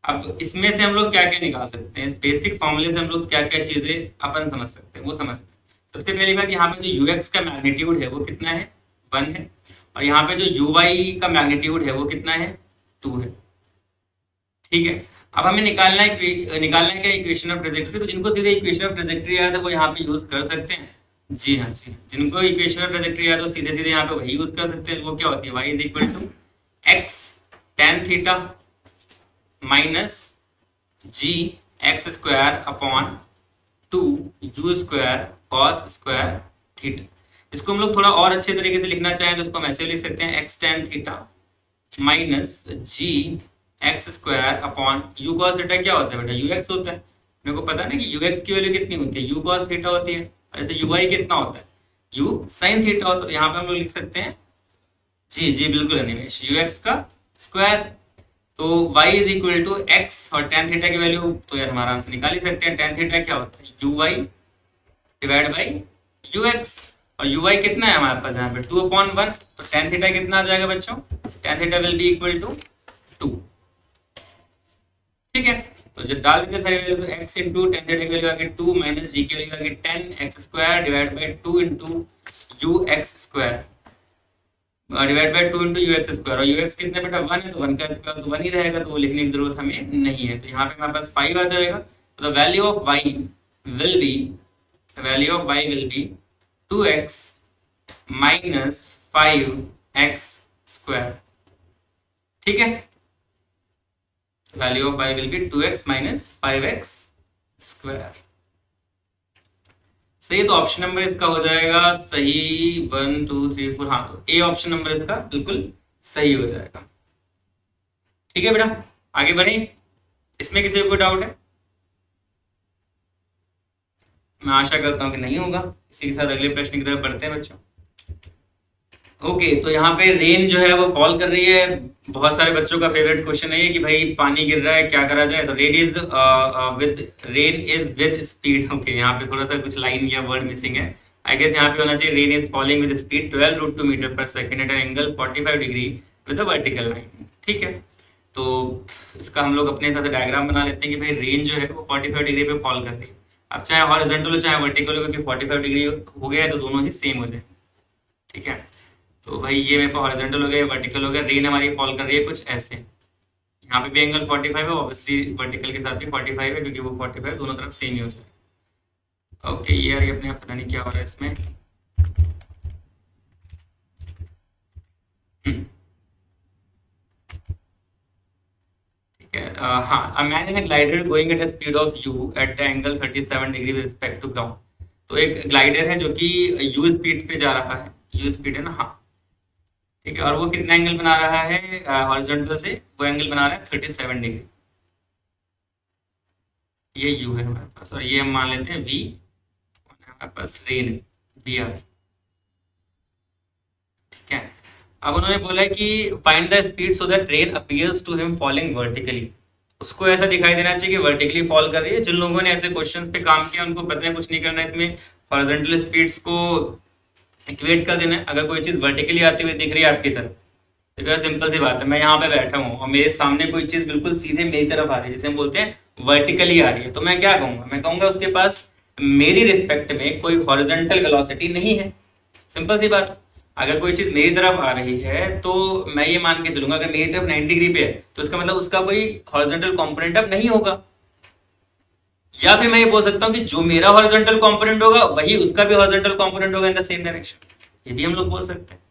अब इसमें से हम लोग क्या क्या निकाल सकते हैं, बेसिक फॉर्मूले से हम लोग क्या क्या चीजें अपन समझ सकते हैं वो समझते हैं। सबसे पहली बात, यहाँ पे जो ux का मैग्नीट्यूड है वो कितना है, 1 है, और यहाँ पे जो uy का मैग्नीट्यूड है वो कितना है, 2 है। ठीक है, अब हमें निकालना है क्या, इक्वेशन ऑफ ट्रैजेक्टरी। तो जिनको सीधे इक्वेशन ऑफ ट्रैजेक्टरी याद है वो यहाँ पे यूज कर सकते हैं। जी हाँ, जिनको इक्वेशन ऑफ ट्रैजेक्टरी याद है सीधे सीधे यहाँ पे वही यूज कर सकते हैं। वो क्या होती है, y is equal to x tan theta minus G X square upon 2 u square cos square theta. इसको हम लोग थोड़ा और अच्छे तरीके से लिखना चाहें तो इसको हम ऐसे लिख सकते हैं x tan theta minus G X square upon U cos theta. क्या होता है बेटा, यू एक्स होता है। मेरे को पता है ना कि यू एक्स की वैल्यू कितनी होती है, यू कॉस थीटा होती है, और ऐसे यू वाई कितना होता है, यू साइन थीटा होता है। तो यहाँ पे हम लोग लिख सकते हैं जी बिल्कुल अनिमेश, यू एक्स का स्क्वायर तो y is equal to x और tan थीटा की वैल्यू तो यार हम आराम से निकाल ही सकते हैं। tan थीटा क्या होता है uy डिवाइड बाई ux, और uy कितना है हमारे पास यहाँ पे 2/1, तो tan थीटा कितना आ जाएगा बच्चों, tan theta will be equal to 2। ठीक है, तो जब डाल देते सारी वैल्यू तो x इंटू tan थीटा की वैल्यू आ गई 2 माइनस g की वैल्यू आ गई 10x square divide by 2 into ux square divide by 2 into ux square, और ux कितने बेटा 1 है, तो 1 का स्क्वायर तो 1 ही रहेगा, तो वो लिखने की जरूरत हमें नहीं है। तो यहाँ पे हमारे पास 5 आ जाएगा। तो the value of y will be, value of y will be 2x minus 5x square. ठीक है, value of y will be 2x minus 5x square. सही है, तो ऑप्शन नंबर इसका हो जाएगा सही 1 2 3 4, हाँ तो ए ऑप्शन नंबर इसका बिल्कुल सही हो जाएगा। ठीक है बेटा, आगे बढ़े, इसमें किसी को कोई डाउट है? मैं आशा करता हूं कि नहीं होगा। इसी के साथ अगले प्रश्न की तरफ बढ़ते हैं बच्चों। ओके, तो यहाँ पे रेन जो है वो फॉल कर रही है। बहुत सारे बच्चों का फेवरेट क्वेश्चन है कि भाई पानी गिर रहा है, क्या करा जाए। तो rain is with speed. Okay, यहाँ पे थोड़ा सा कुछ लाइन या वर्ड मिसिंग है। आई गेस यहाँ पे होना चाहिए rain is falling with speed 12√2 metre per second at an angle 45 degree with a vertical line. ठीक है, तो इसका हम लोग अपने साथ डायग्राम बना लेते हैं कि भाई रेन जो है वो 45 डिग्री पे फॉल कर रही है। अब चाहे हॉरिजॉन्टल हो चाहे वर्टिकल हो, क्योंकि 45 डिग्री हो गया है तो दोनों ही सेम हो जाए। ठीक है, तो भाई ये मेरे पास हॉरिजॉन्टल हो गया, वर्टिकल हो गया। रेन हमारी फॉल कर रही है कुछ ऐसे, यहाँ पे भी एंगल 45 है, ऑब्वियसली वर्टिकल के साथ भी 45 है क्योंकि वो 45 दोनों तरफ सेम ही हो जाए। ओके यार, ये अपने आप पता नहीं क्या हो रहा है इसमें। ठीक है, हाँ, a man in a glider going at a speed of u at angle 37 degree with respect to ground. तो एक ग्लाइडर है जो कि u स्पीड पे जा रहा है, u स्पीड है ना, हाँ ठीक है, और वो कितना एंगल बना रहा है हॉरिजॉन्टल से, वो एंगल बना रहा है 37 डिग्री। ये u है हमारे पास, और ये हम मान लेते हैं v, हमारे पास रेन है vr। ठीक है, अब उन्होंने बोला है कि find the speed so that rain appears to him falling vertically. उसको ऐसा दिखाई देना चाहिए कि वर्टिकली फॉल कर रही है। जिन लोगों ने ऐसे क्वेश्चंस पे काम किया उनको पता है कुछ नहीं करना है इसमें, हॉरिजॉन्टल स्पीड्स को इक्वेट कर देना है। अगर कोई चीज वर्टिकली आती हुई दिख रही है आपकी तरफ, तो सिंपल सी बात है, मैं यहाँ पे बैठा हूँ और मेरे सामने कोई चीज बिल्कुल सीधे मेरी तरफ आ रही है, जिसे हम बोलते हैं वर्टिकली आ रही है, तो मैं क्या कहूंगा, मैं कहूंगा उसके पास मेरी रिस्पेक्ट में कोई हॉरिजॉन्टल वेलोसिटी नहीं है। सिंपल सी बात, अगर कोई चीज मेरी तरफ आ रही है तो मैं ये मान के चलूंगा अगर मेरी तरफ 90 डिग्री पे है तो इसका मतलब उसका कोई हॉरिजॉन्टल कंपोनेंट अब नहीं होगा। या फिर मैं ये बोल सकता हूँ कि जो मेरा हॉरिजॉन्टल कंपोनेंट होगा वही उसका भी हॉरिजॉन्टल कंपोनेंट होगा इन द सेम डायरेक्शन, ये भी हम लोग बोल सकते हैं।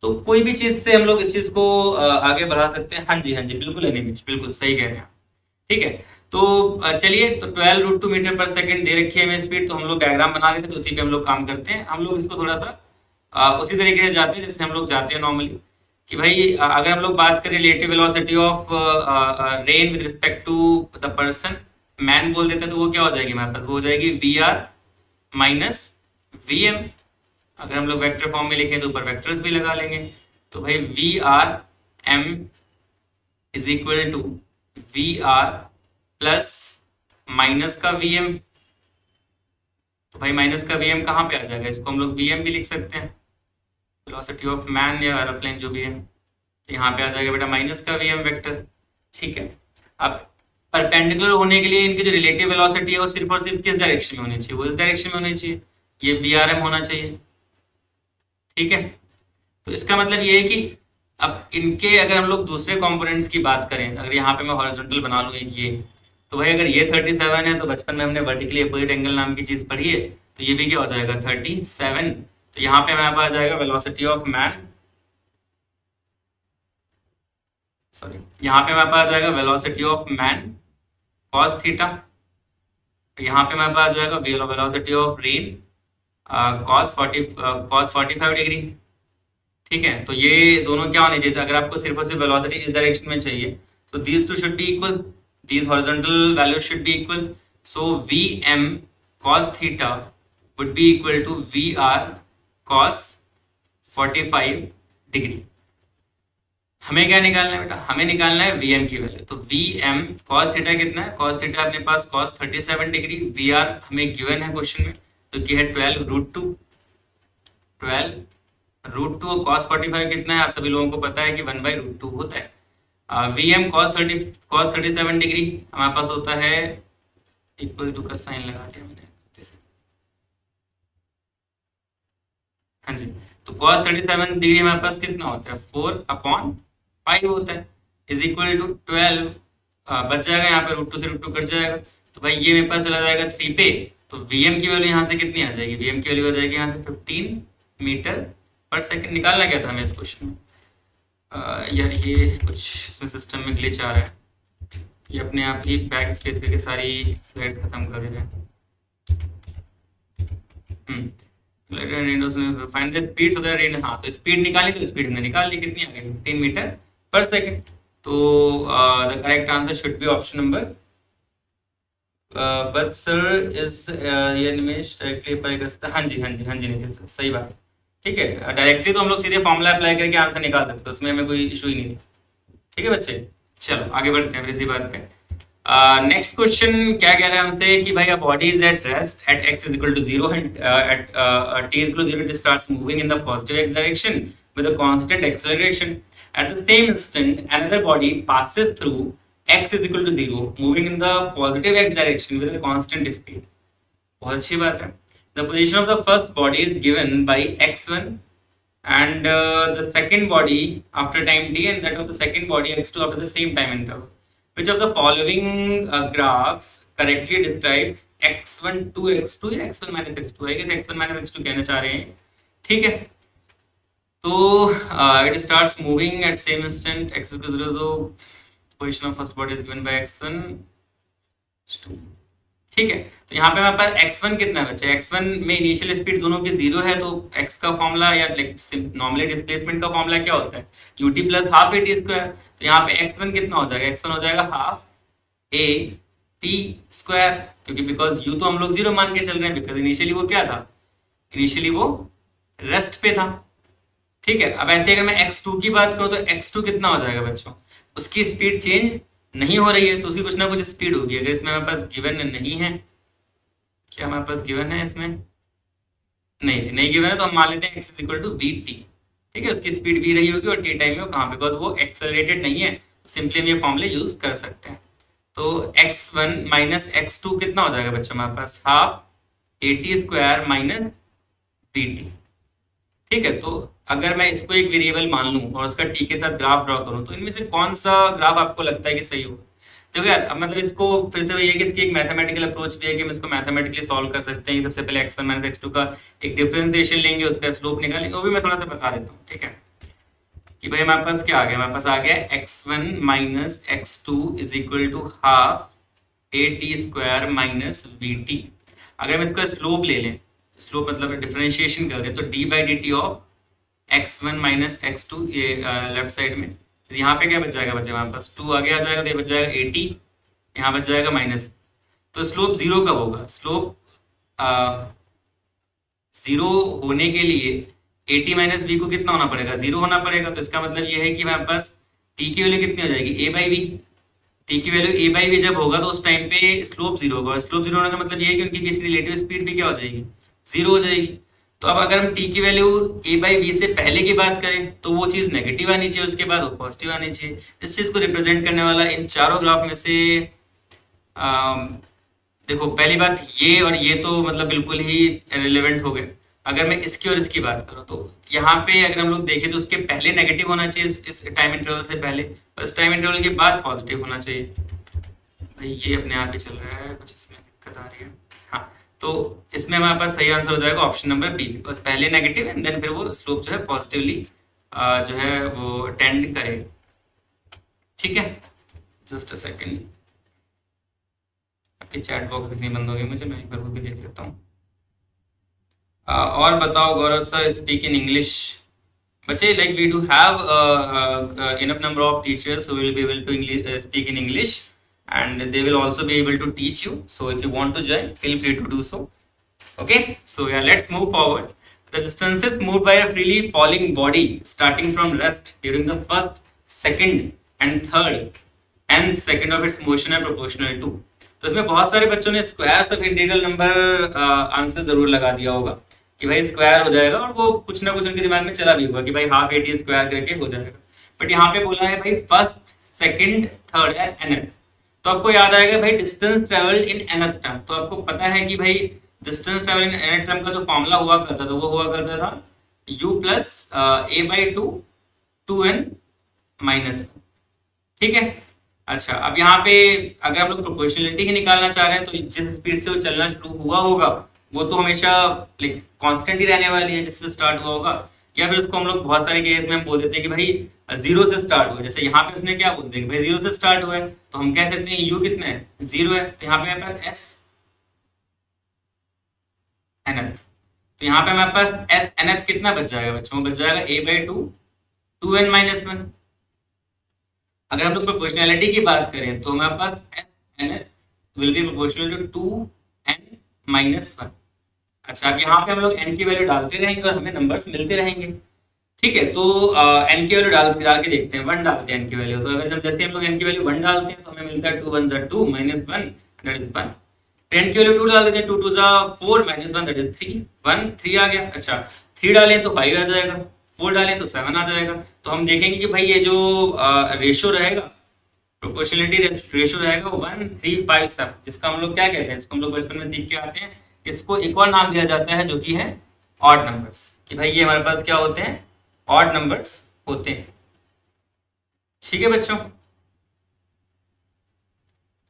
तो कोई भी चीज से हम लोग इस चीज को आगे बढ़ा सकते हैं। हाँ जी, हाँ जी, बिल्कुल एनिमेश, बिल्कुल सही कह रहे हैं। ठीक है, तो चलिए, तो 12√2 मीटर पर सेकंड दे रखी है हमें स्पीड, तो हम लोग डायग्राम बना रहे थे तो उसी पे हम लोग काम करते हैं। हम लोग इसको थोड़ा सा उसी तरीके से जाते हैं जैसे हम लोग जाते हैं नॉर्मली, कि भाई अगर हम लोग बात करें relative velocity of rain with respect to the person, man बोल देते हैं, तो वो क्या हो जाएगी हमारे पास, वो हो जाएगी VR माइनस VM। अगर हम लोग वेक्टर फॉर्म में लिखें तो ऊपर वेक्टर्स भी लगा लेंगे, तो भाई VRM is equal to VR plus minus का VM। तो भाई माइनस का VM कहाँ पे आ जाएगा, इसको हम लोग VM भी लिख सकते हैं, वेलोसिटी ऑफ मैन या एरोप्लेन जो भी है, तो यहाँ पे आ जाएगा बेटा माइनस का VM वेक्टर। ठीक है, अब परपेंडिकुलर होने के लिए इनकी जो रिलेटिव वेलोसिटी है वो सिर्फ और सिर्फ किस डायरेक्शन में होनी चाहिए, वो इस डायरेक्शन में होनी चाहिए, ये VRM होना चाहिए। ठीक है, तो इसका मतलब ये है कि अब इनके अगर हम लोग दूसरे कंपोनेंट्स की बात करें, अगर यहाँ पे मैं हॉरिजॉन्टल बना लूँ एक ये, तो भाई अगर ये 37 है तो बचपन में हमने वर्टिकली अपोजिट एंगल नाम की चीज पढ़ी है, तो ये भी क्या हो जाएगा 37। तो यहाँ पे हमारे पास आ जाएगा वेलोसिटी ऑफ मैन, सॉरी, यहाँ पे हमारे पास आ जाएगा velocity of man cos theta, यहाँ पे हमारे पास आ जाएगा velocity of rain cos 45 degree. ठीक है, तो ये दोनों क्या होने चाहिए, अगर आपको सिर्फ और सिर्फ वेलोसिटी इस डायरेक्शन में चाहिए तो these two should be equal, these horizontal values should be equal. So VM cos theta would be equal to VR cos 45 degree. हमें क्या निकालना है बेटा, हमें निकालना है Vm की वैल्यू। तो Vm cos थीटा कितना है, cos थीटा अपने पास cos 37 डिग्री, Vr हमें गिवन है क्वेश्चन में जो कि है 12√2, 12√2 और cos 45 कितना है, आप सभी लोगों को पता है कि 1/√2 होता है। Vm cos 37 डिग्री हमारे पास होता है, इक्वल टू का साइन लगा दिया मैंने, हाँ जी। तो cos 37 डिग्री हमारे पास कितना होता है, 4/5 होता है, इज इक्वल टू 12, बच जाएगा यहाँ पे √2 से √2 कट जाएगा, तो भाई ये मेरे पास चला जाएगा 3 पे। तो Vm की वैल्यू यहाँ से कितनी आ जाएगी, Vm की वैल्यू आ जाएगी यहाँ से 15 मीटर पर सेकंड। निकालना क्या था हमें इस क्वेश्चन में, यार ये कुछ इसमें सिस्टम में ग्लिच आ रहा है, ये अपने आप ही बैक स्पेस करके सारी स्लाइड्स खत्म कर दे रहे हैं। फाइंड द स्पीड, हाँ तो स्पीड निकाली, तो स्पीड हमने निकाल ली, कितनी आ गई 15 मीटर पर सेकंड। तो the correct answer should be option number, but sir is ये निमेश डायरेक्टली अप्लाई कर सकता है, हाँ जी हाँ जी हाँ जी नितिन सर सही बात, ठीक है। डायरेक्टली तो हम लोग सीधे फॉर्मूला अप्लाई करके आंसर निकाल सकते हैं, उसमें हमें कोई इशू ही नहीं था, ठीक है बच्चे। चलो आगे बढ़ते हैं फिर इसी बात पे। नेक्स्ट क्वेश्चन क्या कह रहा है हमसे कि भाई a body is at rest at x is equal to 0 and at t is equal to 0 it starts moving in the positive x direction with a constant acceleration. At the same instant another body passes through x is equal to 0 moving in the positive x direction with a constant speed. बहुत अच्छी बात है। The position of the first body is given by x1 and the second body after time t and that of the second body x2 after the same time interval. Which of the following graphs correctly describes x1 to x2 या x1 minus x2? I guess x1 minus x2 कहना चाह रहे हैं, ठीक है। तो it starts moving at same instant x is equal to 0, तो position of first body is given by x1 2, ठीक है। तो यहाँ पे हमारे पास x1 कितना है बच्चे, x1 में इनिशियल स्पीड दोनों की 0 है, तो x का फॉर्मूला या नॉर्मली डिस्प्लेसमेंट का फॉर्मूला क्या होता है, ut plus half at square. तो यहाँ पे x1 कितना हो जाएगा, x1 हो जाएगा हाफ at स्क्वायर, क्योंकि बिकॉज u तो हम लोग 0 मान के चल रहे हैं, बिकॉज इनिशियली वो क्या था, इनिशियली वो रेस्ट पे था, ठीक है। अब ऐसे अगर मैं x2 की बात करूं तो x2 कितना हो जाएगा बच्चों, उसकी स्पीड चेंज नहीं हो रही है, तो उसकी कुछ ना कुछ स्पीड होगी। अगर इसमें हमारे पास गिवन नहीं है, क्या हमारे पास गिवन है इसमें, नहीं जी नहीं गिवन है, तो हम मान लेते हैं x is equal to vt, ठीक है। उसकी स्पीड v रही होगी और t टाइम में कहाँ, बिकॉज वो एक्सेलरेटेड नहीं है, तो सिंपली हम ये फॉर्मूले यूज कर सकते हैं। तो x1 माइनस x2 कितना हो जाएगा बच्चों हमारे पास, half at square minus vt, ठीक है। तो अगर मैं इसको एक वेरिएबल मान लूं और उसका t के साथ ग्राफ ड्रॉ करूं, तो इनमें से कौन सा ग्राफ आपको लगता है कि सही होगा। देखो यार, अब मतलब इसको फिर से वही है कि इसकी एक मैथमेटिकल अप्रोच भी है कि हम इसको मैथमेटिकली सॉल्व कर सकते हैं। सबसे पहले x1 माइनस x2 का एक डिफरेंशिएशन लेंगे, उसका स्लोप निकालेंगे, वो भी मैं थोड़ा सा बता देता हूँ, ठीक है। कि भाई हमारे पास क्या आ गया, हमारे पास आ गया x1 minus x2 is equal to half at square minus vt। अगर हम इसका स्लोप ले लें, स्लोप मतलब डिफरेंशिएशन कर दें, तो d by D T of x1 minus x2, ये लेफ्ट साइड में, यहाँ पे क्या बच जाएगा बच्चे, हमारे पास 2 आगे आ जाएगा, तो ये बच जाएगा 80, यहाँ बच जाएगा माइनस। तो स्लोप 0 कब होगा, स्लोप 0 होने के लिए 80 माइनस v को कितना होना पड़ेगा, 0 होना पड़ेगा। तो इसका मतलब ये है कि हमारे पास t की वैल्यू कितनी हो जाएगी, a बाई वी। t की वैल्यू a बाई वी जब होगा तो उस टाइम पे स्लोप 0 होगा, और स्लोप 0 होने का मतलब ये है कि उनके बीच की रिलेटिव स्पीड भी क्या हो जाएगी, 0 हो जाएगी। तो अब अगर हम t की वैल्यू a बाई वी से पहले की बात करें तो वो चीज नेगेटिव आनी चाहिए, उसके बाद वो पॉजिटिव आनी चाहिए। इस चीज को रिप्रेजेंट करने वाला इन चारों ग्राफ में से देखो, पहली बात ये और ये तो मतलब बिल्कुल ही रिलेवेंट हो गए। अगर मैं इसकी और इसकी बात करूं तो यहाँ पे अगर हम लोग देखें तो उसके पहले नेगेटिव होना चाहिए, इस टाइम इंटरवल से पहले, और इस टाइम इंटरवल के बाद पॉजिटिव होना चाहिए। भाई ये अपने आप ही चल रहा है, कुछ इसमें दिक्कत आ रही है। हाँ, तो इसमें हमारे पास सही आंसर हो जाएगा ऑप्शन नंबर बी, बिकॉज पहले नेगेटिव एंड देन फिर वो स्लोप जो है पॉजिटिवली जो है वो टेंड करेगा, ठीक है। जस्ट अ सेकेंड, आपकी चैट बॉक्स दिखनी बंद हो गई मुझे, मैं एक बार वो भी देख लेता हूँ। और बताओ Gaurav sir, speak in English. बच्चे, like we do have enough number of teachers who will be able to speak in English, and they will also be able to teach you. So if you want to join, feel free to do so. Okay, so yeah, let's move forward. The distances moved by a freely falling body starting from rest during the first second and third nth second of its motion है proportional to. तो इसमें बहुत सारे बच्चों ने squares of integral number answer जरूर लगा दिया होगा कि भाई स्क्वायर हो जाएगा, और वो कुछ ना कुछ उनके दिमाग में चला भी होगा कि भाई हाफ AD स्क्वायर करके हो जाएगा। बट यहाँ पे बोला है भाई first second third and nth, तो आपको याद आएगा भाई distance travelled in nth term. तो आपको पता है कि भाई distance travelled in nth term का जो फॉर्मूला हुआ करता था वो हुआ करता था u plus a/2 2n minus, ठीक है। अच्छा, अब यहाँ पे अगर हम लोग प्रोपोर्शनलिटी ही निकालना चाह रहे हैं तो जिस स्पीड से वो चलना शुरू हुआ होगा वो तो हमेशा लाइक कांस्टेंट ही रहने वाली है जिससे स्टार्ट हुआ होगा, या फिर उसको हम लोग बहुत सारे केस में हम बोल देते हैं कि भाई 0 से स्टार्ट हुआ। जैसे यहाँ पे उसने क्या बोल दिया कि भाई 0 से स्टार्ट हुआ है, तो हम कह सकते हैं u कितना है 0 है, तो यहाँ पे मेरे पास s nth, तो यहाँ पे हमारे पास s nth कितना बच जाएगा बच्चों, बच जाएगा a/2 2n माइनस 1। अगर हम लोग प्रोपोर्शनैलिटी की बात करें तो हमारे पास nth will be proportional to 2n minus 1। अच्छा, अब यहाँ पे हम लोग n की वैल्यू डालते रहेंगे और हमें नंबर्स मिलते रहेंगे, ठीक है। तो n की वैल्यू डाल के देखते हैं, 1 डालते हैं n की वैल्यू। तो अगर जैसे हम लोग n की वैल्यू 1 डालते हैं तो हमें मिलता है 2 1 = 2 माइनस 1 दैट इज 1। n की वैल्यू 2 डाल देते हैं, 2 2 = 4 माइनस 1 दैट इज 3 1 3 आ गया। अच्छा, 3 डालें तो 5 आ जाएगा, 4 डालें तो 7 आ जाएगा। तो हम देखेंगे कि भाई ये जो रेशियो रहेगा, प्रोपोर्शनलिटी रेशियो रहेगा 1 3 5 7, जिसका हम लोग क्या कहते हैं, इसको हम लोग बचपन में सीख के आते हैं, इसको एक और नाम दिया जाता है जो कि है ऑड नंबर्स, कि भाई ये हमारे पास क्या होते हैं, ऑड नंबर्स होते हैं, ठीक है बच्चों।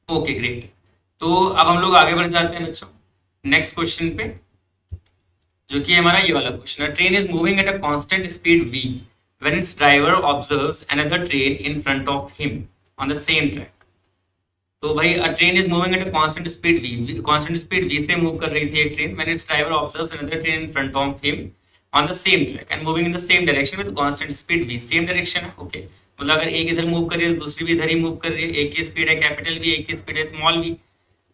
ओके ग्रेट, तो अब हम लोग आगे बढ़ जाते हैं बच्चों नेक्स्ट क्वेश्चन पे, जो कि हमारा ये वाला क्वेश्चन है। Train is moving at a constant speed v when it's driver observes another train in front of him on the same track. तो भाई अ train is moving at a constant speed v, constant speed v से move कर रही थी एक train, when it's driver observes another train in front of him on the same track and moving in the same direction with constant speed v। Same direction है, okay. मतलब अगर एक इधर मूव कर रही है तो दूसरी भी इधर ही मूव कर रही है, एक की स्पीड है कैपिटल V, एक की स्पीड है स्मॉल v,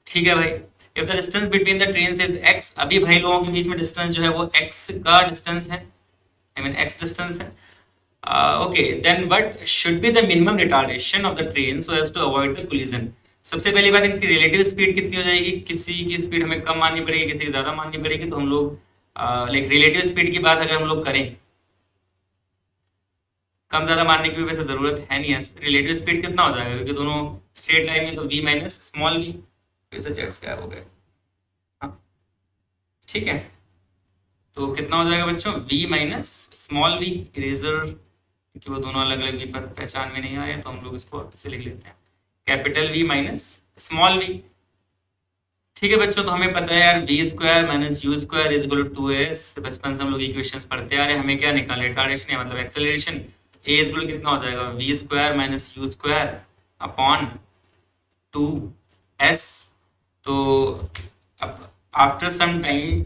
ठीक है भाई। If the distance between the trains is x, अभी भाई लोगों के बीच में डिस्टेंस जो है वो x का डिस्टेंस है, I mean x डिस्टेंस है, okay, then what should be the minimum retardation of the train so as to avoid the collision। सबसे पहली बात, इनकी रिलेटिव स्पीड कितनी हो जाएगी, किसी की स्पीड हमें कम माननी पड़ेगी, किसी की ज्यादा माननी पड़ेगी। तो हम लोग लाइक रिलेटिव स्पीड की बात अगर हम लोग करें, कम ज्यादा मानने की वैसे जरूरत है नहीं है, रिलेटिव स्पीड कितना हो जाएगा, क्योंकि दोनों स्ट्रेट लाइन में, तो v माइनस स्मॉल v, फिर से चेक्स गायब हो गए, हाँ ठीक है। तो कितना हो जाएगा बच्चों, v minus small v, eraser क्योंकि वो दोनों अलग अलग v पर पहचान में नहीं आ रहे हैं तो हम लोग इसको ऐसे लिख लेते हैं, capital V minus small v, ठीक है बच्चों। तो हमें पता है यार v square minus u square is equal to 2s, बचपन से हम लोग इक्वेशंस पढ़ते आ रहे हैं। हमें क्या निकालना है, रिटार्डेशन या मतलब एक्सेलरेशन। a इज इक्वल कितना हो जाएगा, v square minus u square upon 2s। तो अब after some time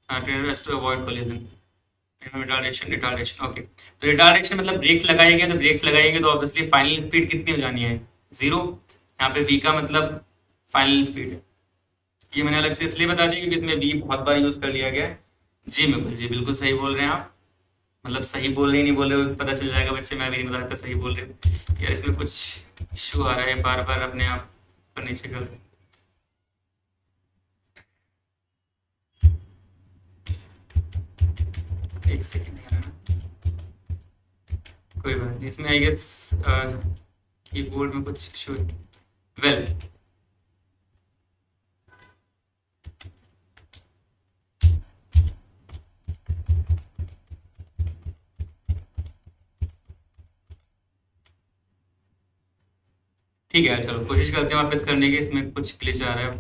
to avoid collision, retardation, okay. तो रिटार्डेशन मतलब ब्रेक्स लगाएंगे, तो ब्रेक्स लगाएंगे तो ऑब्वियसली फाइनल स्पीड कितनी हो जानी है, 0। यहाँ पे v का मतलब फाइनल स्पीड है, ये मैंने अलग से इसलिए बता दिया क्योंकि इसमें v बहुत बार यूज कर लिया गया है। जी बिल्कुल, जी बिल्कुल सही बोल रहे हैं आप, मतलब सही बोल रहे नहीं बोल रहे पता चल जाएगा बच्चे, मैं भी नहीं बताता सही बोल रहे हो यार। इसमें कुछ इशू आ रहा है, बार बार अपने आप पर नीचे कर, एक सेकेंड यार, कोई बात नहीं। इसमें आई गेस कीबोर्ड में कुछ इशू, वेल ठीक है यार, चलो कोशिश करते हैं वापस करने की, इसमें कुछ ग्लिच आ रहा है।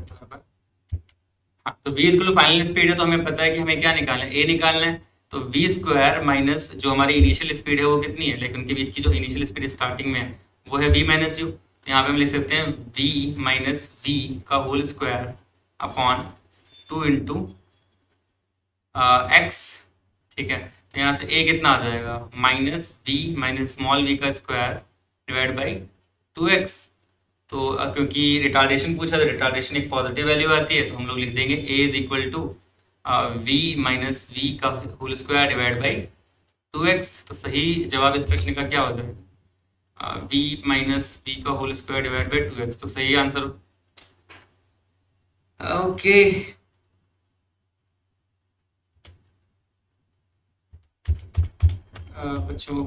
हाँ, तो v इक्वल फाइनल स्पीड है, तो हमें पता है कि हमें क्या निकालना है, a निकालना है। तो v स्क्वायर माइनस जो हमारी इनिशियल स्पीड है वो कितनी है, लेकिन उनके बीच की जो इनिशियल स्पीड स्टार्टिंग में है वो है v माइनस यू। तो यहाँ पे हम लिख सकते हैं v माइनस v का whole square upon 2 into x, ठीक है। तो यहाँ से a कितना आ जाएगा, minus v minus small v का स्क्वायर डिवाइड बाई 2x। तो क्योंकि रिटार्डेशन पूछा तो रिटार्डेशन एक पॉजिटिव वैल्यू आती है, तो हम लोग लिख देंगे a is equal to v minus v का whole square divide by 2x। तो सही जवाब इस प्रश्न का क्या हो जाएगा, v माइनस वी का whole square divide by 2x, तो सही आंसर। ओके बच्चों,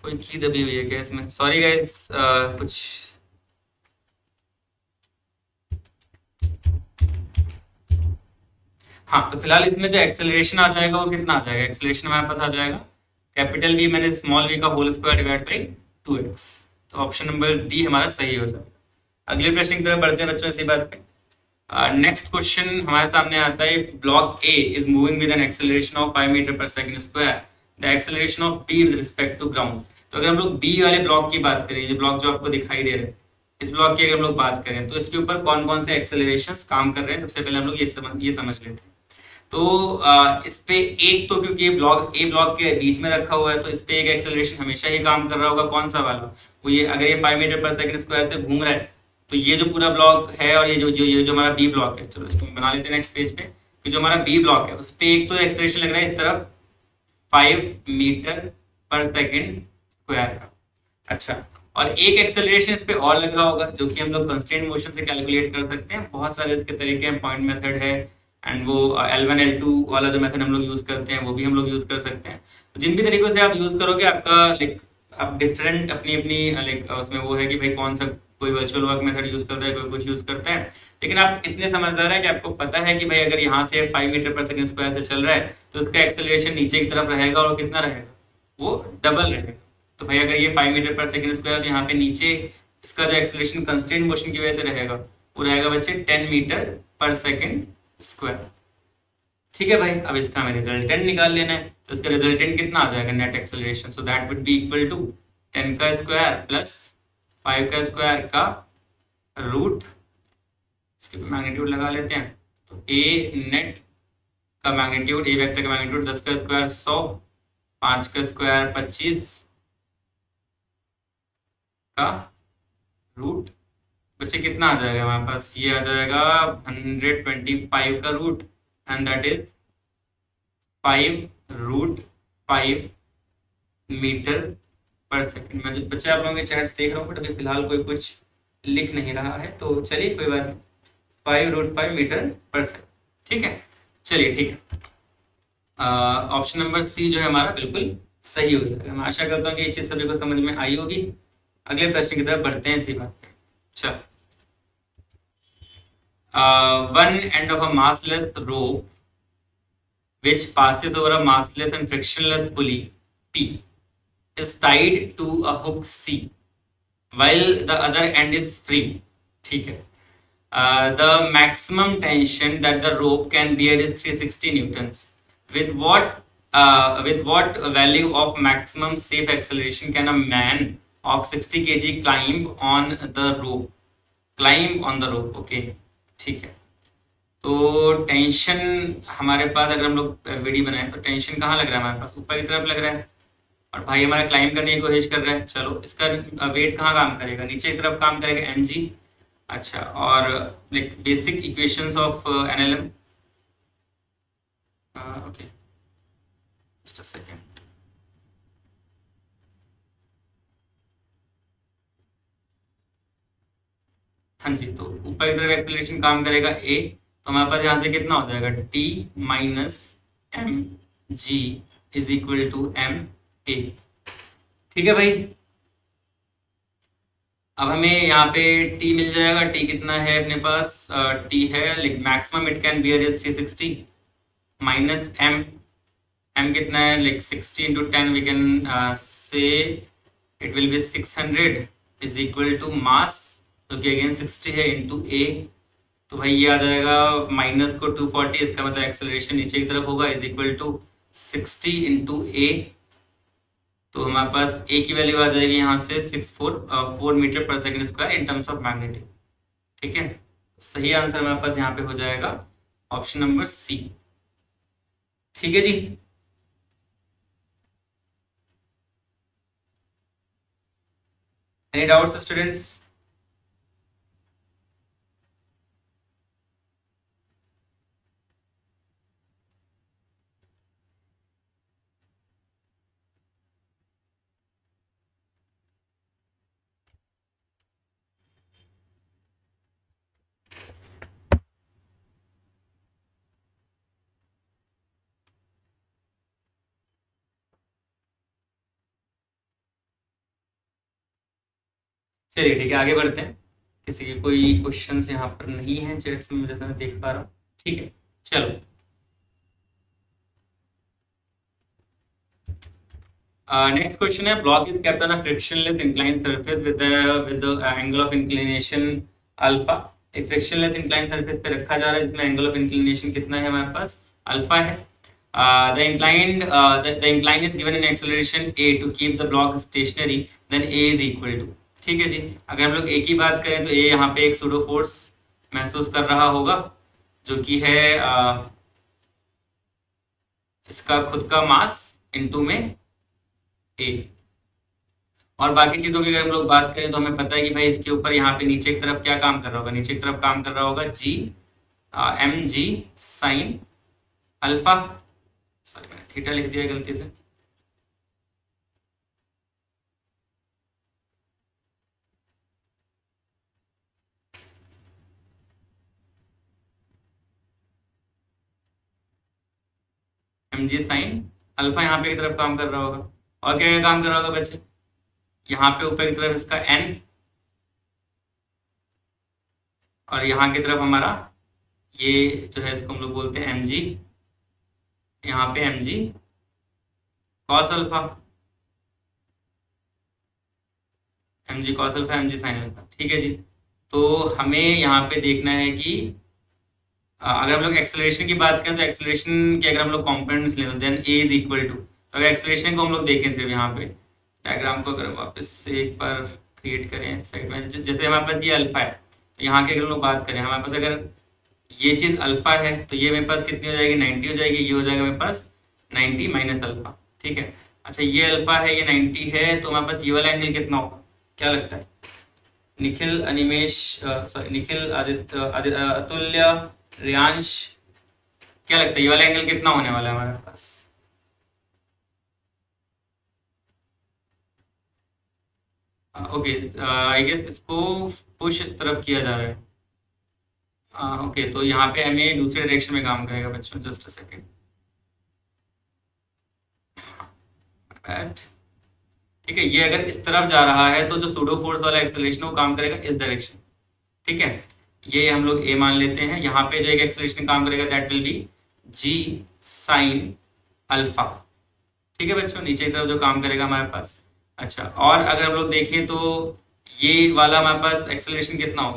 कोई की दबी हुई है क्या इसमें? सॉरी गाइस, कुछ हाँ, तो फिलहाल इसमें जो एक्सेलरेशन आ जाएगा वो कितना आ जाएगा? एक्सेलरेशन हमारे पास आ जाएगा कैपिटल वी मैंने स्मॉल वी का whole square divide by 2x। तो ऑप्शन नंबर डी हमारा सही हो जाएगा। अगले प्रश्न की तरफ बढ़ते हैं बच्चों इसी बात पे। नेक्स्ट क्वेश्चन हमारे सामने आता है, block A is moving with an acceleration of 5 metre पर second square, the acceleration of B with respect to ground. तो अगर हम लोग बी वाले ब्लॉक की बात करें, ये ब्लॉक जो आपको दिखाई दे रहे हैं, इस ब्लॉक की अगर हम लोग बात करें तो इसके ऊपर कौन कौन से एक्सेलरेशंस काम कर रहे हैं, सबसे पहले हम लोग ये समझ लेते हैं। तो इस पे एक, तो क्योंकि ब्लॉक ए ब्लॉक के बीच में रखा हुआ है तो इस पे एक एक्सेलरेशन हमेशा ही काम कर रहा होगा। कौन सा वाला? वो ये, अगर ये 5 मीटर पर सेकंड स्क्वायर से घूम रहा है तो ये जो पूरा ब्लॉक है और ये जो हमारा बी ब्लॉक है, चलो इसको बना लेते हैं नेक्स्ट पेज पे, कि जो हमारा बी ब्लॉक है उस पे एक तो एक्सेलरेशन लग रहा है इस तरफ 5 मीटर पर सेकंड स्क्वायर का। अच्छा, और एक एक्सेलरेशन इस पे और लग रहा होगा जो कि हम लोग कंस्ट्रेंट मोशन से कैलकुलेट कर सकते हैं। बहुत सारे इसके तरीके हैं, पॉइंट मेथड है एंड वो L1 L2 वाला जो मेथड हम लोग यूज करते हैं वो भी हम लोग यूज कर सकते हैं। तो जिन भी तरीकों से आप यूज करोगे आपका लाइक आप डिफरेंट अपनी अपनी लाइक उसमें वो है कि भाई कौन सा, कोई वर्चुअल वर्क मेथड यूज करता है, कोई कुछ यूज करता है। लेकिन आप इतने समझदार हैं कि आपको पता है कि भाई अगर यहाँ से 5 मीटर पर सेकंड स्क्वायर से चल रहा है तो उसका एक्सेलरेशन नीचे की तरफ रहेगा और कितना रहेगा? वो डबल रहेगा। तो भाई अगर ये 5 मीटर पर सेकंड स्क्वायर तो यहाँ पे नीचे इसका जो एक्सेलरेशन कंस्ट्रेंट मोशन की वजह से रहेगा वो रहेगा बच्चे 10 मीटर पर सेकंड स्क्वायर। ठीक है भाई, अब इसका हमें रिजल्टेंट निकाल लेना है। तो इसका रिजल्टेंट कितना आ जाएगा? Net acceleration, so that would be equal to 10 का स्क्वायर प्लस 5 का स्क्वायर का रूट, इसके मैग्नीट्यूड लगा लेते हैं। तो ए नेट का मैग्नीट्यूड, ए वेक्टर का मैग्नीट्यूड 10 का स्क्वायर 100, 5 का स्क्वायर 25 का रूट, बच्चे कितना आ जाएगा हमारे पास? ये आ जाएगा 125 का root and that is 5√5 metre पर सेकंड। मैं जो बच्चे आप लोगों के चैट्स देख रहा हूँ बट अभी फिलहाल कोई कुछ लिख नहीं रहा है, तो चलिए कोई बात नहीं, 5√5 मीटर पर सेकंड। ठीक है, चलिए ठीक है। ऑप्शन नंबर सी जो है हमारा बिल्कुल सही हो जाएगा। मैं आशा करता हूँ कि ये चीज सभी को समझ में आई होगी। अगले प्रश्न की तरफ बढ़ते हैं इसी बात पे। चलो, one end of a massless rope which passes over a massless and frictionless pulley P is tied to a hook C while the other end is free. ठीक है, the maximum tension that the rope can bear is 360 newtons. With what value of maximum safe acceleration can a man of 60 kg climb on the rope? Climb on the rope. Okay, ठीक है। तो tension हमारे पास, अगर हम लोग video बनाए तो tension कहाँ लग रहा है हमारे पास? ऊपर की तरफ लग रहा है और भाई हमारा क्लाइंब करने की कोशिश कर रहा है। चलो, इसका वेट कहाँ काम करेगा? नीचे की तरफ काम करेगा, mg। अच्छा, और like basic equations of NLM। Okay, just a second. हाँ जी, तो ऊपर की तरफ एक्सेलरेशन काम करेगा a, तो हमारे पास यहाँ से कितना हो जाएगा? t minus M G is equal to M A. ठीक है भाई, अब हमें यहाँ पे t मिल जाएगा। t कितना है अपने पास? t है maximum it can bear is 360 minus m, m कितना है? 60 into 10 we can say it will be 600 is equal to mass, तो कि अगेन 60 है इंटू ए। तो भाई ये आ जाएगा माइनस को 240, इसका मतलब एक्सेलरेशन नीचे की तरफ होगा, इज इक्वल टू 60 इंटू ए। तो हमारे पास ए की वैल्यू आ जाएगी यहाँ से 4 मीटर पर second square in terms of magnitude. ठीक है, सही आंसर हमारे पास यहाँ पे हो जाएगा ऑप्शन नंबर सी। ठीक है जी, एनी डाउट्स स्टूडेंट्स? चलिए ठीक है, आगे बढ़ते हैं। किसी के कोई क्वेश्चंस यहाँ पर नहीं है चैट्स में, जैसा मैं देख पा रहा हूँ। ठीक है, चलो। नेक्स्ट क्वेश्चन है, block is kept on a frictionless incline surface with angle of inclination alpha. एक फ्रिक्शनलेस इंक्लाइन सरफेस पे रखा जा रहा है जिसमें एंगल ऑफ इंक्लिनेशन कितना है हमारे पास, अल्फा है। The incline is given in acceleration a to keep the block stationary, then a is equal to। ठीक है जी, अगर हम लोग a की बात करें तो a यहाँ पे एक सूडो फोर्स महसूस कर रहा होगा जो कि है इसका खुद का मास इनटू में a। और बाकी चीजों की अगर हम लोग बात करें तो हमें पता है कि भाई इसके ऊपर यहाँ पे नीचे की तरफ क्या काम कर रहा होगा, नीचे की तरफ काम कर रहा होगा g mg sine alpha. Sorry, मैंने थीटा लिख दिया गलती से। mg साइन अल्फा यहाँ पे की तरफ काम कर रहा होगा, और क्या काम कर रहा होगा बच्चे, यहाँ पे ऊपर की तरफ इसका n, और यहाँ की तरफ हमारा ये जो है इसको हम लोग बोलते हैं mg, यहाँ पे mg cos alpha, mg cos alpha, mg sin alpha. ठीक है जी, तो हमें यहाँ पे देखना है कि अगर हम लोग एक्सेलरेशन की बात करें तो एक्सेलरेशन के अगर हम लोग कॉम्पोनेंट्स लें तो then a is equal to, तो अगर एक्सेलरेशन को हम लोग देखें सिर्फ यहाँ पे डायग्राम को अगर वापस से एक बार क्रिएट करें साइड में, जैसे हमारे पास ये अल्फा है तो यहाँ की अगर हम लोग बात करें, हमारे पास अगर ये चीज़ अल्फा है तो ये मेरे पास कितनी हो जाएगी, 90 हो जाएगी। ये हो जाएगा मेरे पास 90 माइनस अल्फा। ठीक है, अच्छा ये अल्फा है, ये 90 है, तो हमारे पास ये वाला एंगल कितना होगा, क्या लगता है निखिल, अनिमेश, सॉरी निखिल, आदित्य, अतुल्य, रियांश, क्या लगता है ये वाला एंगल कितना होने वाला है हमारे पास? ओके, आई गेस इसको पुश इस तरफ किया जा रहा है। ओके, तो यहाँ पे हमें दूसरे डायरेक्शन में काम करेगा बच्चों, जस्ट अ सेकेंड। ठीक है, ये अगर इस तरफ जा रहा है तो जो सूडो फोर्स वाला एक्सेलरेशन वो काम करेगा इस डायरेक्शन। ठीक है, ये हम लोग ए मान लेते हैं। यहाँ पे जो एक एक्सेलरेशन काम करेगा that will be G sine alpha. ठीक है बच्चों, नीचे की तरफ जो काम करेगा हमारे पास। अच्छा, और अगर हम लोग देखें तो ये वाला हमारे पास एक्सेलरेशन कितना होगा,